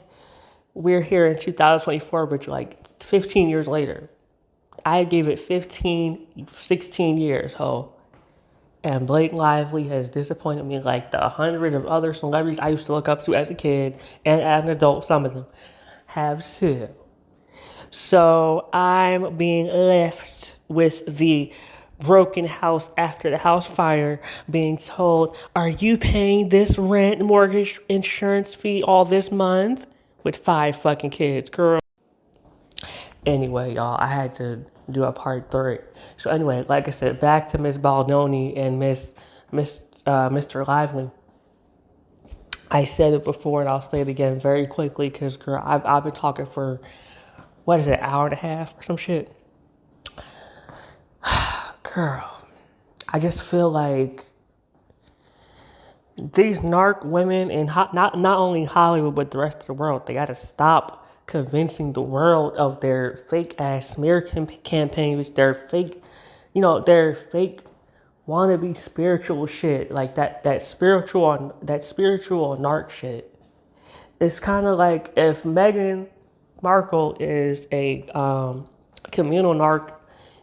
we're here in 2024, bitch, 15 years later. I gave it 16 years, ho. And Blake Lively has disappointed me like the hundreds of other celebrities I used to look up to as a kid and as an adult, some of them have too. So I'm being left with the broken house after the house fire, being told, "Are you paying this rent, mortgage, insurance fee all this month?" With 5 fucking kids, girl. Anyway, y'all, I had to do a part 3. So anyway, like I said, back to Miss Baldoni and Mr. Lively. I said it before and I'll say it again very quickly because, girl, I've been talking for, what is it, hour and a half or some shit? Girl, I just feel like these narc women in not only Hollywood but the rest of the world, they gotta stop convincing the world of their fake ass smear campaigns, their fake, their fake wannabe spiritual shit, like that spiritual narc shit. It's kind of like if Meghan Markle is a communal narc,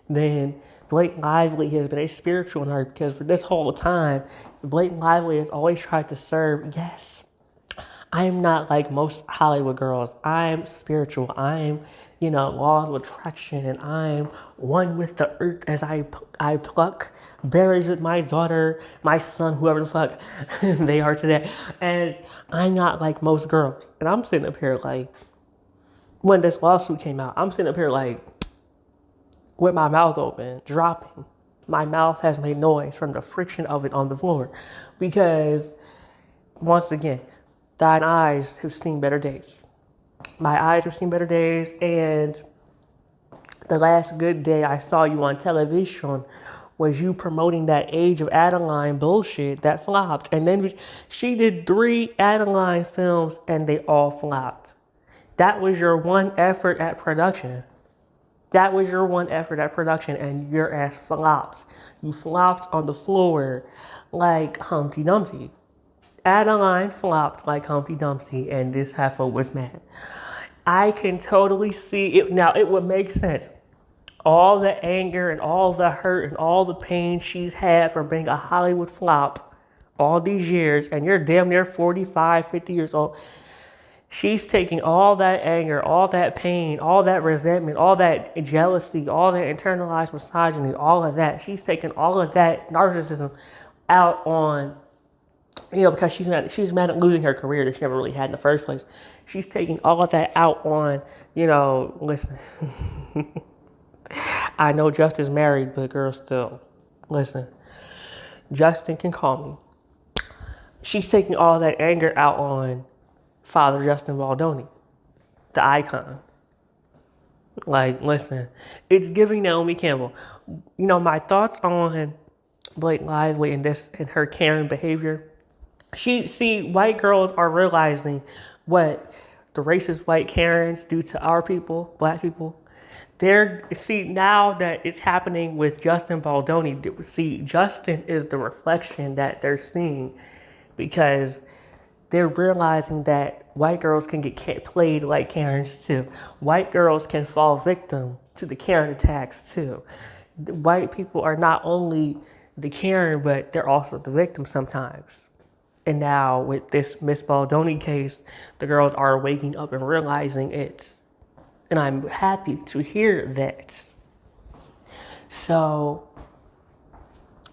then Blake Lively has been a spiritual narc because for this whole time, Blake Lively has always tried to serve, yes, I'm not like most Hollywood girls. I'm spiritual. I'm, law of attraction, and I'm one with the earth as I pluck berries with my daughter, my son, whoever the fuck they are today. As I'm not like most girls. And I'm sitting up here like, when this lawsuit came out, I'm sitting up here like, with my mouth open, dropping. My mouth has made noise from the friction of it on the floor. Because, once again, thine eyes have seen better days. My eyes have seen better days, and the last good day I saw you on television was you promoting that Age of Adeline bullshit that flopped. And then she did 3 Adeline films, and they all flopped. That was your one effort at production. That was your one effort at production, and your ass flopped. You flopped on the floor like Humpty Dumpty. Adeline flopped like Humpty Dumpty, and this heifer was mad. I can totally see it. Now, it would make sense. All the anger and all the hurt and all the pain she's had from being a Hollywood flop all these years, and you're damn near 45, 50 years old. She's taking all that anger, all that pain, all that resentment, all that jealousy, all that internalized misogyny, all of that. She's taking all of that narcissism out on, because she's mad at losing her career that she never really had in the first place. She's taking all of that out on, listen, I know Justin's married, but girl, still, listen, Justin can call me. She's taking all that anger out on Father Justin Baldoni, the icon. Like, listen, it's giving Naomi Campbell. My thoughts on Blake Lively and her Karen behavior. White girls are realizing what the racist white Karens do to our people, black people. Now that it's happening with Justin Baldoni, Justin is the reflection that they're seeing because they're realizing that white girls can get played like Karens too. White girls can fall victim to the Karen attacks too. White people are not only the Karen, but they're also the victim sometimes. And now with this Miss Baldoni case, the girls are waking up and realizing it. And I'm happy to hear that. So,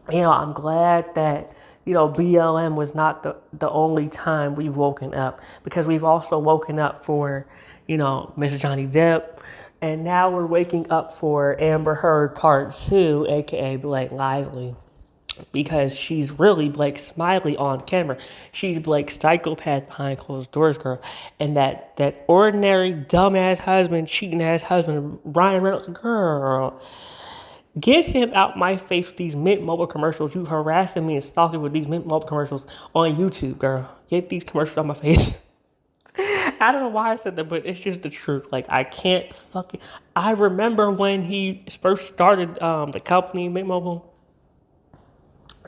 I'm glad that, BLM was not the only time we've woken up, because we've also woken up for, Mr. Johnny Depp. And now we're waking up for Amber Heard Part 2, aka Blake Lively. Because she's really Blake Smiley on camera. She's Blake's psychopath behind closed doors, girl. And that ordinary dumbass husband, cheating ass husband, Ryan Reynolds, girl. Get him out my face with these Mint Mobile commercials. You harassing me and stalking with these Mint Mobile commercials on YouTube, girl. Get these commercials out my face. I don't know why I said that, but it's just the truth. Like, I can't fucking... I remember when he first started the company, Mint Mobile.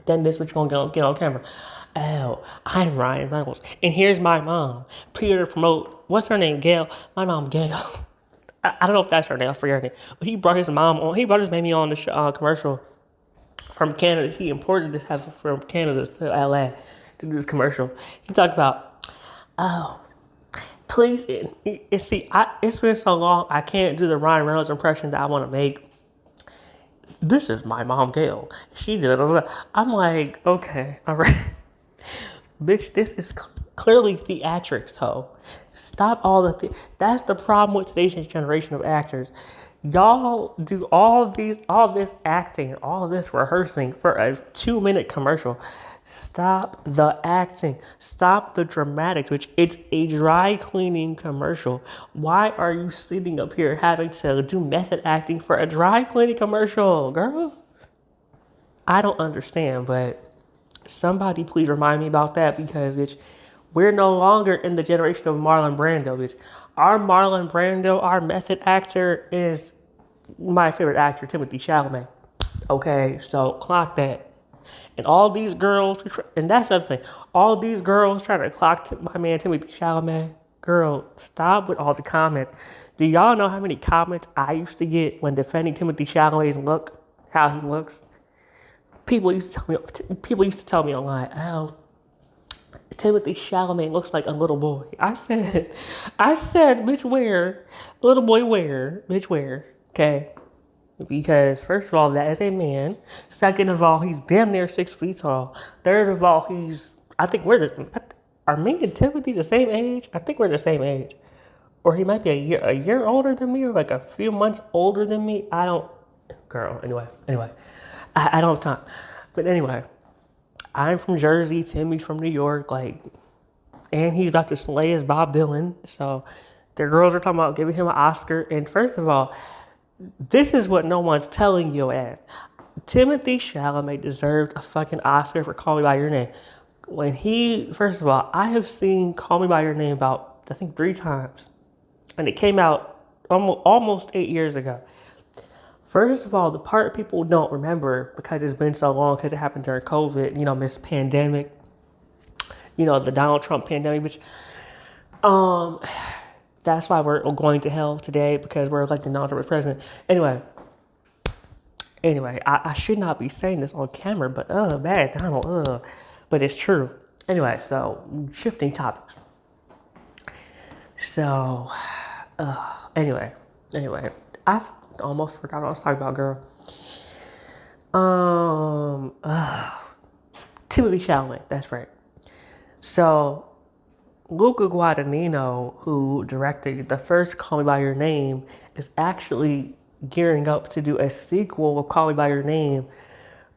Then this bitch gonna get on camera. Oh, I'm Ryan Reynolds, and here's my mom. Peter to promote. What's her name? Gail. My mom, Gail. I don't know if that's her name. I forget her name. But he brought his mom on. He brought his baby on the commercial from Canada. He imported this heifer from Canada to LA to do this commercial. He talked about, oh, Please, see, it's been so long, I can't do the Ryan Reynolds impression that I want to make. This is my mom, Gail. She did it. I'm like, okay, all right. Bitch, this is clearly theatrics, ho. Stop all that's the problem with today's generation of actors. Y'all do all this acting, all this rehearsing for a 2-minute commercial. Stop the acting. Stop the dramatics, which it's a dry cleaning commercial. Why are you sitting up here having to do method acting for a dry cleaning commercial, girl? I don't understand, but somebody please remind me about that because, bitch, we're no longer in the generation of Marlon Brando, bitch. Our Marlon Brando, our method actor is my favorite actor, Timothy Chalamet. Okay, so clock that. And all these girls, and that's the other thing, all these girls trying to clock my man Timothy Chalamet. Girl, stop with all the comments. Do y'all know how many comments I used to get when defending Timothy Chalamet's look, how he looks? People used to tell me online, oh, Timothy Chalamet looks like a little boy. I said, bitch, where? Little boy, where? Bitch, where? Okay. Because first of all, that is a man. Second of all, he's damn near 6 feet tall. Third of all, I think are me and Timothy the same age? I think we're the same age. Or he might be a year older than me or like a few months older than me. I don't, girl, anyway. I don't have time. But anyway, I'm from Jersey, Timmy's from New York, like, and he's about to slay as Bob Dylan. So the girls are talking about giving him an Oscar. And first of all, this is what no one's telling you as. Timothy Chalamet deserved a fucking Oscar for Call Me By Your Name. First of all, I have seen Call Me By Your Name about, I think, 3 times. And it came out almost 8 years ago. First of all, the part people don't remember because it's been so long because it happened during COVID, Miss Pandemic, the Donald Trump pandemic, which, that's why we're going to hell today because we're electing Donald Trump as president. Anyway, I should not be saying this on camera, but, bad Donald, but it's true. Anyway, so, shifting topics. So, anyway, I almost forgot what I was talking about, girl. Timothy Chalamet, that's right. So, Luca Guadagnino, who directed the first Call Me By Your Name, is actually gearing up to do a sequel of Call Me By Your Name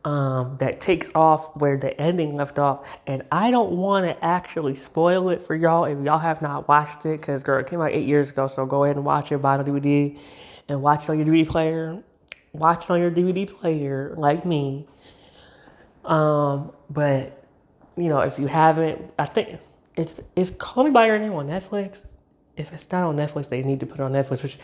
that takes off where the ending left off. And I don't want to actually spoil it for y'all if y'all have not watched it, because, girl, it came out 8 years ago, so go ahead and watch it, buy it on DVD, and watch it on your DVD player. Watch it on your DVD player, like me. But, if you haven't, I think it's Call Me By Your Name on Netflix. If it's not on Netflix, they need to put it on Netflix.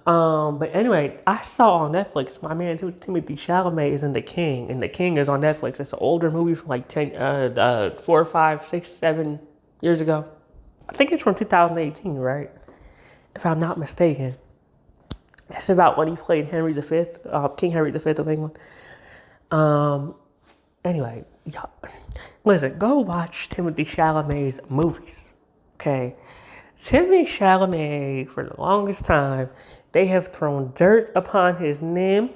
But anyway, I saw on Netflix, my man Timothy Chalamet is in The King, and The King is on Netflix. It's an older movie from like 4, 5, 6, 7 years ago. I think it's from 2018, right? If I'm not mistaken. It's about when he played Henry V, King Henry V of England. Anyway, y'all, listen, go watch Timothy Chalamet's movies, okay? Timothy Chalamet, for the longest time, they have thrown dirt upon his name.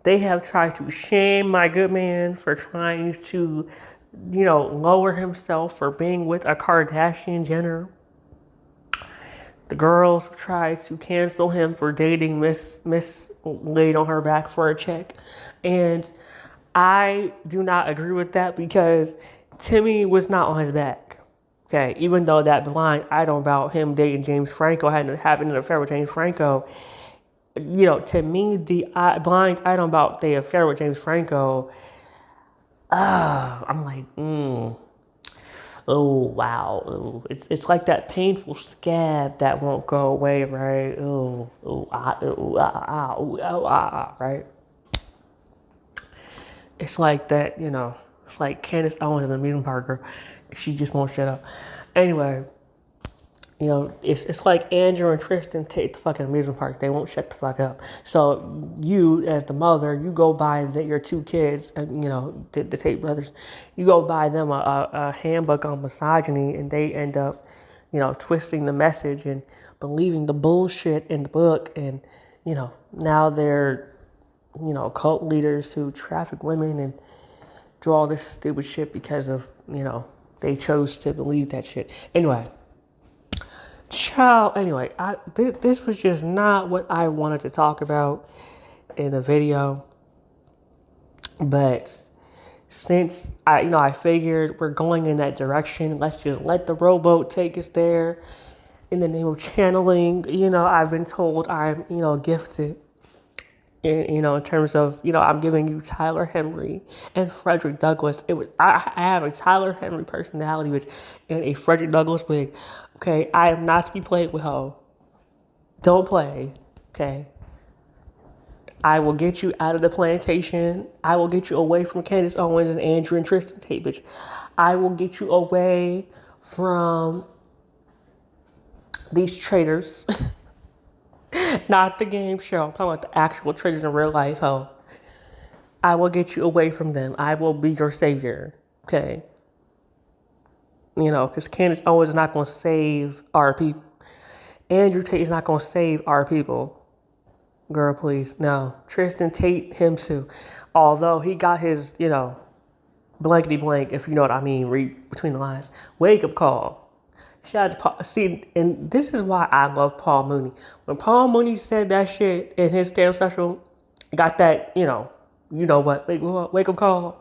They have tried to shame my good man for trying to, lower himself for being with a Kardashian Jenner. The girls tried to cancel him for dating Miss laid on her back for a check. And I do not agree with that because Timmy was not on his back. Okay, even though that blind item about him dating James Franco, having an affair with James Franco, to me, the blind item about the affair with James Franco, I'm like, oh, wow. Ooh. It's like that painful scab that won't go away, right? Right? It's like that, it's like Candace Owens and Amusement Parker. She just won't shut up. Anyway, it's like Andrew and Tristan take the fucking amusement park. They won't shut the fuck up. So you, as the mother, you go buy your 2 kids, and the Tate brothers, you go buy them a handbook on misogyny, and they end up, twisting the message and believing the bullshit in the book. And, now they're, cult leaders who traffic women and do all this stupid shit because of, they chose to believe that shit. Anyway, this was just not what I wanted to talk about in a video. But since I figured we're going in that direction, let's just let the rowboat take us there in the name of channeling. I've been told I'm, gifted in terms of, I'm giving you Tyler Henry and Frederick Douglass. I have a Tyler Henry personality, and a Frederick Douglass wig. Okay, I am not to be played with, ho. Don't play, okay? I will get you out of the plantation. I will get you away from Candace Owens and Andrew and Tristan Tate, bitch. I will get you away from these traitors. Not the game show. I'm talking about the actual traitors in real life, ho. I will get you away from them. I will be your savior, okay? Because Candace Owens is not going to save our people. Andrew Tate is not going to save our people. Girl, please. No. Tristan Tate, him too. Although he got his, blankety blank, if you know what I mean, read between the lines. Wake up call. Shout out to Paul. See, and this is why I love Paul Mooney. When Paul Mooney said that shit in his stand special, got that, what, wake up call.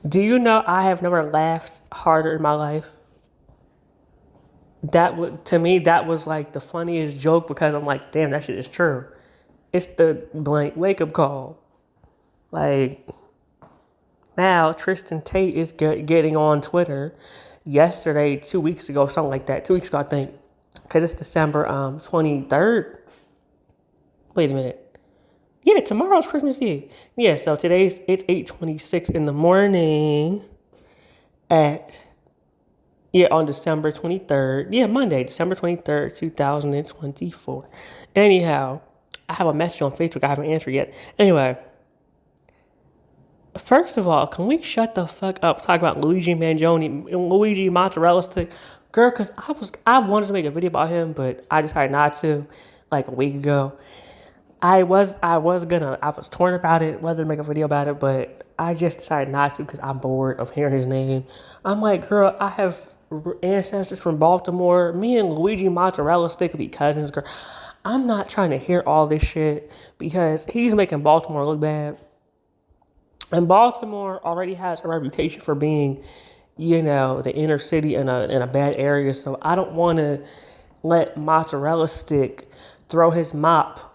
Do you know I have never laughed harder in my life? To me, that was like the funniest joke because I'm like, damn, that shit is true. It's the blank wake up call. Like, now Tristan Tate is getting on Twitter yesterday, 2 weeks ago, something like that. 2 weeks ago, I think. Because it's December 23rd. Wait a minute. Yeah, tomorrow's Christmas Eve. Yeah, so it's 8:26 in the morning on December 23rd. Yeah, Monday, December 23rd, 2024. Anyhow, I have a message on Facebook I haven't answered yet. Anyway, first of all, can we shut the fuck up talking about Luigi Mangione and Luigi Mozzarella Stick? Girl, because I wanted to make a video about him, but I decided not to, like a week ago. I was torn about it, whether to make a video about it, but I just decided not to because I'm bored of hearing his name. I'm like, girl, I have ancestors from Baltimore. Me and Luigi Mozzarella Stick could be cousins, girl. I'm not trying to hear all this shit because he's making Baltimore look bad. And Baltimore already has a reputation for being, the inner city in a bad area. So I don't want to let Mozzarella Stick throw his mop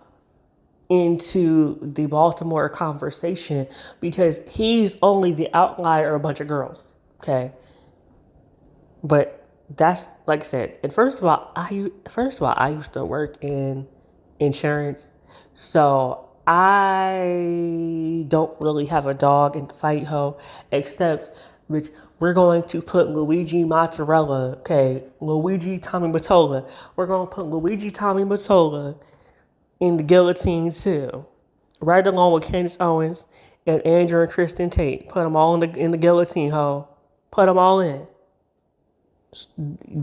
into the Baltimore conversation because he's only the outlier of a bunch of girls, okay? But that's like I said. And first of all, I used to work in insurance, so I don't really have a dog in the fight, ho. Except, which we're going to put Luigi Mozzarella, okay? Luigi Tommy Mottola. We're going to put Luigi Tommy Mottola in the guillotine too, right along with Candace Owens and Andrew and Tristan Tate. Put them all in the guillotine hole. Put them all in,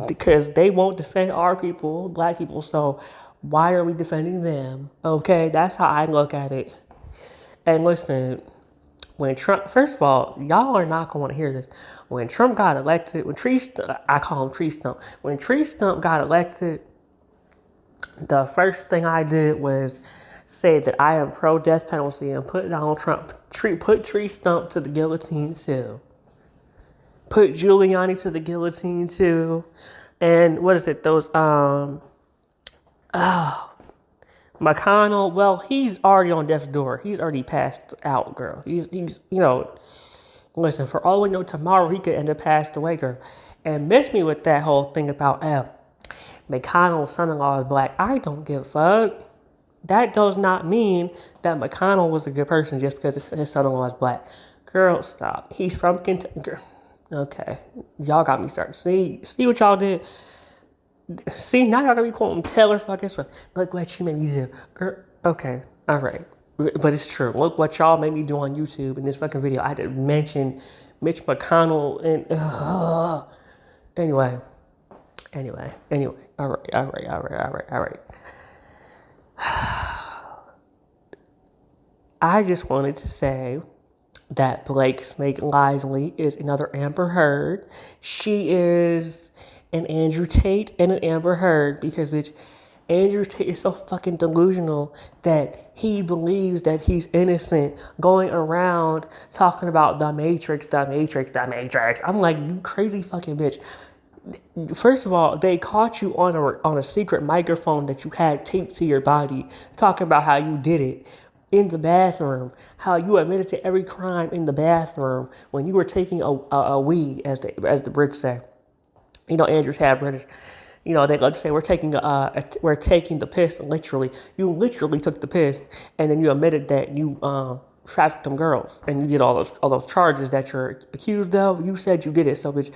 because they won't defend our people, black people. So why are we defending them? Okay, that's how I look at it. And listen, when Trump, first of all, y'all are not going to hear this. When Trump got elected, I call him Tree Stump. When Tree Stump got elected, the first thing I did was say that I am pro death penalty and put Donald Trump, put Tree Stump to the guillotine too. Put Giuliani to the guillotine too. And what is it? McConnell, well, he's already on death's door. He's already passed out, girl. He's listen, for all we know, tomorrow he could end up passed away, girl. And miss me with that whole thing about McConnell's son-in-law is black. I don't give a fuck. That does not mean that McConnell was a good person just because his son-in-law is black. Girl, stop. He's from Kentucky. Okay. Y'all got me started. See what y'all did? See, now y'all gonna be quoting Taylor fucking Swift. Look what you made me do. Girl, okay. All right. But it's true. Look what y'all made me do on YouTube in this fucking video. I had to mention Mitch McConnell and... Anyway. Anyway. All right. I just wanted to say that Blake Snake Lively is another Amber Heard. She is an Andrew Tate and an Amber Heard because, bitch, Andrew Tate is so fucking delusional that he believes that he's innocent, going around talking about the Matrix, the Matrix, the Matrix. I'm like, you crazy fucking bitch. First of all, they caught you on a secret microphone that you had taped to your body, talking about how you did it in the bathroom, how you admitted to every crime in the bathroom when you were taking a weed, as the Brits say. You know, Andrews have British. You know, they like to say we're taking the piss literally. You literally took the piss, and then you admitted that you trafficked them girls, and you did all those charges that you're accused of. You said you did it, so bitch,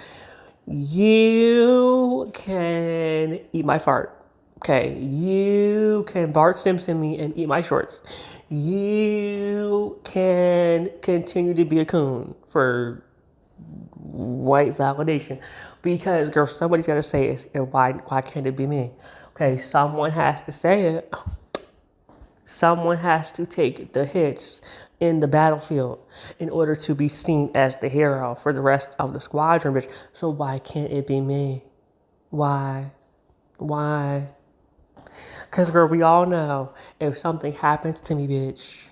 you can eat my fart. Okay, you can Bart Simpson me and eat my shorts. You can continue to be a coon for white validation. Because, girl, somebody's got to say it. And why can't it be me? Okay, someone has to say it. Someone has to take the hits in the battlefield in order to be seen as the hero for the rest of the squadron, bitch. So why can't it be me? Why? Why? Because, girl, we all know if something happens to me, bitch,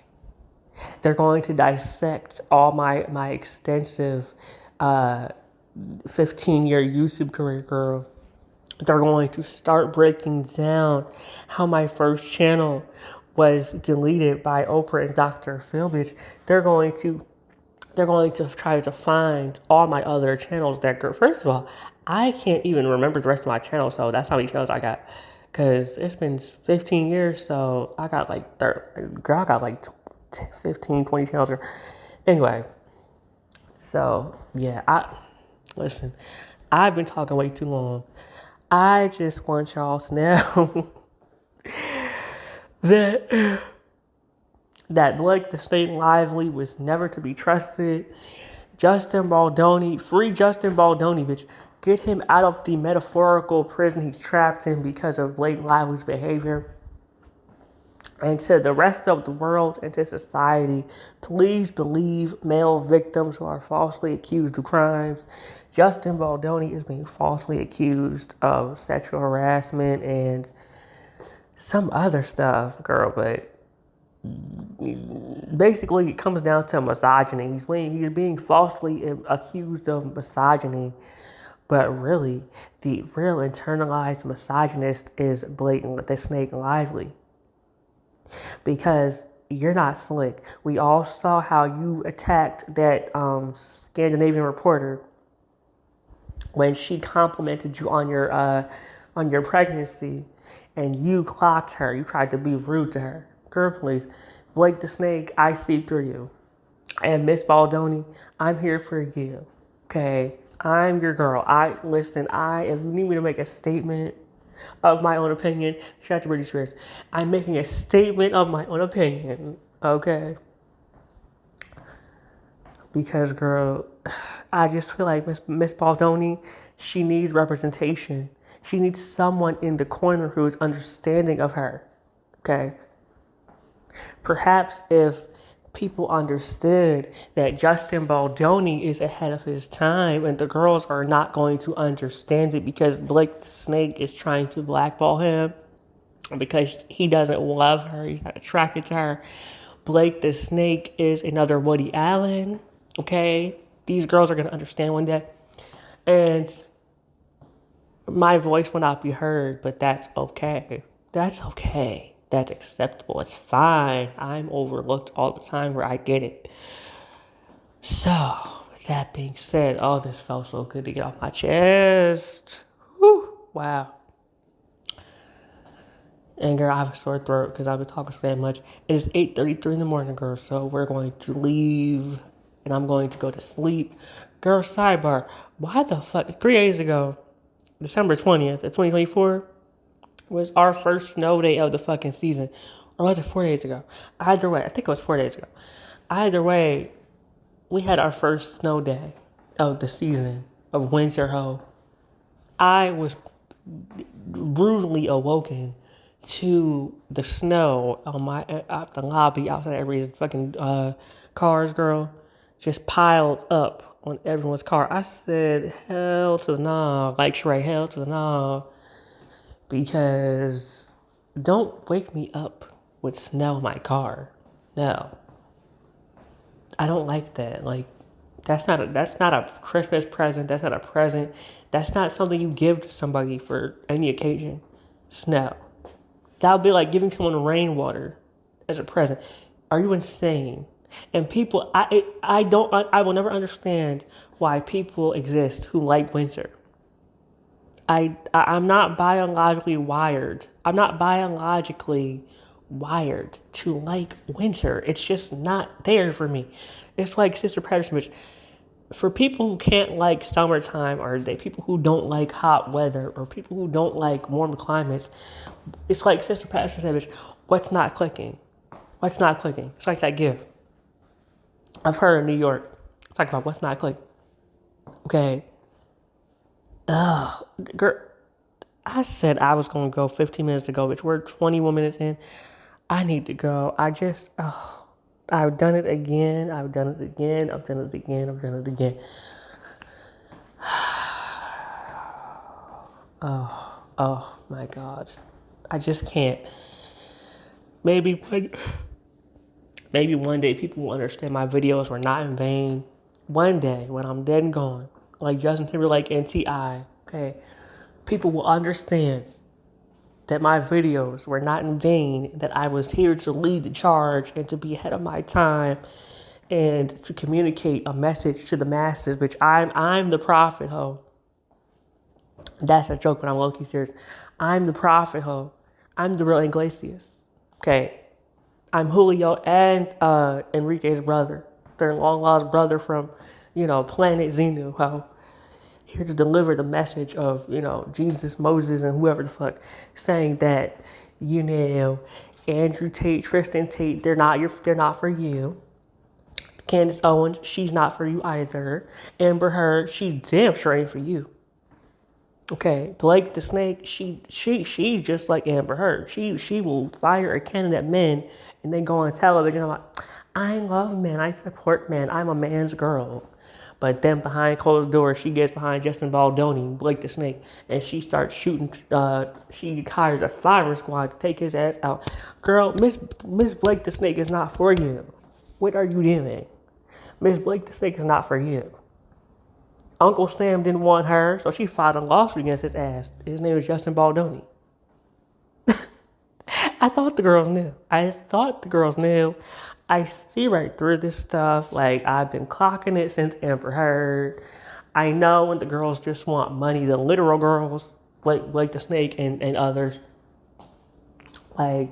they're going to dissect all my extensive 15-year YouTube career, girl. They're going to start breaking down how my first channel was deleted by Oprah and Dr. Phil, bitch. They're going to try to find all my other channels that, girl. First of all, I can't even remember the rest of my channels, so that's how many channels I got. Because it's been 15 years, so I got like 15, 20 channels. Anyway, so yeah, listen, I've been talking way too long. I just want y'all to know that Blake the Snake Lively was never to be trusted. Justin Baldoni, free Justin Baldoni, bitch. Get him out of the metaphorical prison he's trapped in because of Blake Lively's behavior. And to the rest of the world and to society, please believe male victims who are falsely accused of crimes. Justin Baldoni is being falsely accused of sexual harassment and some other stuff, girl, but basically it comes down to misogyny. He's being falsely accused of misogyny, but really, the real internalized misogynist is Blake the Snake Lively. Because you're not slick. We all saw how you attacked that Scandinavian reporter when she complimented you on your pregnancy, and you clocked her. You tried to be rude to her. Girl, please, Blake the Snake, I see through you. And Miss Baldoni, I'm here for you. Okay, I'm your girl. If you need me to make a statement of my own opinion, shout out to Britney Spears. I'm making a statement of my own opinion, okay? Because, girl, I just feel like Miss Baldoni, she needs representation. She needs someone in the corner who is understanding of her, okay? Perhaps if people understood that Justin Baldoni is ahead of his time and the girls are not going to understand it because Blake the Snake is trying to blackball him because he doesn't love her, he's not attracted to her. Blake the Snake is another Woody Allen, okay? These girls are going to understand one day. And my voice will not be heard, but that's okay. That's okay. That's acceptable. It's fine. I'm overlooked all the time where I get it. So, with that being said, oh, this felt so good to get off my chest. Whew, wow. And girl, I have a sore throat because I've been talking so damn much. It is 8:33 in the morning, girl, so we're going to leave and I'm going to go to sleep. Girl, sidebar, why the fuck, 3 days ago, December 20th of 2024, was our first snow day of the fucking season. Or was it 4 days ago? Either way, I think it was 4 days ago. Either way, we had our first snow day of the season of Windsor Ho. I was brutally awoken to the snow on my out the lobby outside everybody's fucking cars, girl, just piled up on everyone's car. I said, hell to the nah, like Shrey, hell to the nah, because don't wake me up with snow in my car. No, I don't like that. Like, that's not a Christmas present. That's not a present. That's not something you give to somebody for any occasion. Snow. That would be like giving someone rainwater as a present. Are you insane? And people, I will never understand why people exist who like winter. I'm not biologically wired. I'm not biologically wired to like winter. It's just not there for me. It's like Sister Patterson, which for people who can't like summertime, or they people who don't like hot weather, or people who don't like warm climates, it's like Sister Patterson said, bitch, what's not clicking? What's not clicking? It's like that gift I've heard in New York. Talk about what's not clicking. Okay. Girl, I said I was gonna go 15 minutes ago, bitch. We're 21 minutes in. I need to go. I've done it again. I've done it again. I've done it again. I've done it again. Oh my God. I just can't. Maybe one, maybe one day people will understand my videos were not in vain. One day when I'm dead and gone, like Justin Timberlake and T.I., okay, people will understand that my videos were not in vain, that I was here to lead the charge and to be ahead of my time and to communicate a message to the masses, which I'm the prophet, ho. That's a joke, but I'm low-key serious. I'm the prophet, ho. I'm the real Iglesias. Okay. I'm Julio and Enrique's brother. Their long-lost brother from, planet Xenu, ho. Here to deliver the message of, Jesus, Moses, and whoever the fuck, saying that, Andrew Tate, Tristan Tate, they're not for you. Candace Owens, she's not for you either. Amber Heard, she damn sure ain't for you. Okay, Blake the Snake, she's just like Amber Heard. She will fire a cannon at men and then go on television. I'm like, I love men, I support men, I'm a man's girl. But then behind closed doors, she gets behind Justin Baldoni, Blake the Snake, and she starts shooting. She hires a firing squad to take his ass out. Girl, Miss Blake the Snake is not for you. What are you doing? Miss Blake the Snake is not for you. Uncle Sam didn't want her, so she filed a lawsuit against his ass. His name is Justin Baldoni. I thought the girls knew. I see right through this stuff. Like, I've been clocking it since Amber Heard. I know when the girls just want money, the literal girls, like the Snake and others. Like,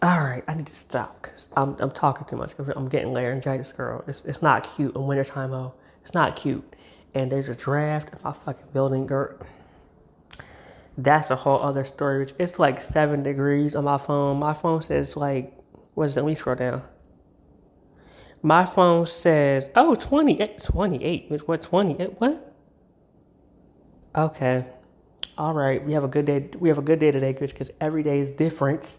all right, I need to stop because I'm talking too much. I'm getting laryngitis, girl. It's not cute in wintertime, though. It's not cute. And there's a draft in my fucking building, girl. That's a whole other story. It's like 7 degrees on my phone. My phone says like, what is it? Let me scroll down. My phone says, 28. 28. What, 28? What? Okay. All right. We have a good day. We have a good day today, because every day is different.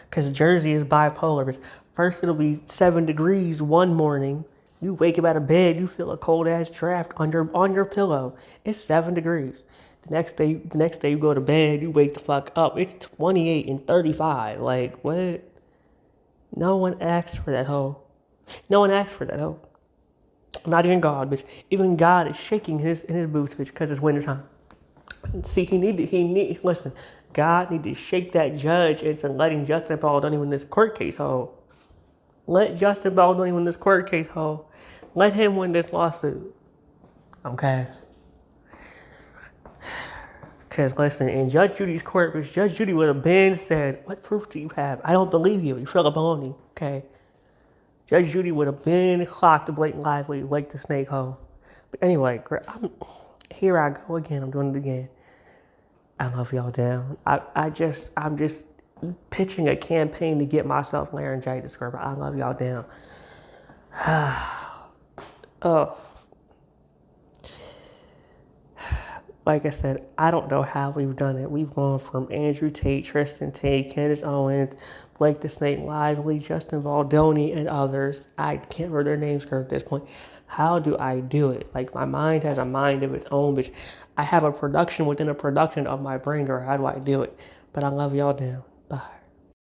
Because Jersey is bipolar. First, it'll be 7 degrees one morning. You wake up out of bed, you feel a cold ass draft on your pillow. It's 7 degrees. The next day you go to bed, you wake the fuck up. It's 28 and 35. Like, what? No one asked for that, hoe. No one asked for that, hoe. Not even God, bitch. Even God is shaking in his boots, bitch, because it's wintertime. See, listen, God need to shake that judge into letting Justin Baldoni win this court case, ho. Let Justin Baldoni win this court case, ho. Let him win this lawsuit. Okay? Because, listen, in Judge Judy's court, which Judge Judy would have been said, what proof do you have? I don't believe you. You feel a baloney, okay? Judge Judy would have been clocked a blatant lie for you, like the Snake, ho. But anyway, here I go again. I'm doing it again. I love y'all down. I'm just pitching a campaign to get myself laryngitis, girl. I love y'all down. Oh. Like I said, I don't know how we've done it. We've gone from Andrew Tate, Tristan Tate, Candace Owens, Blake the Snake Lively, Justin Baldoni, and others. I can't remember their names at this point. How do I do it? Like, my mind has a mind of its own, but I have a production within a production of my brain, or how do I do it? But I love y'all now. Bye.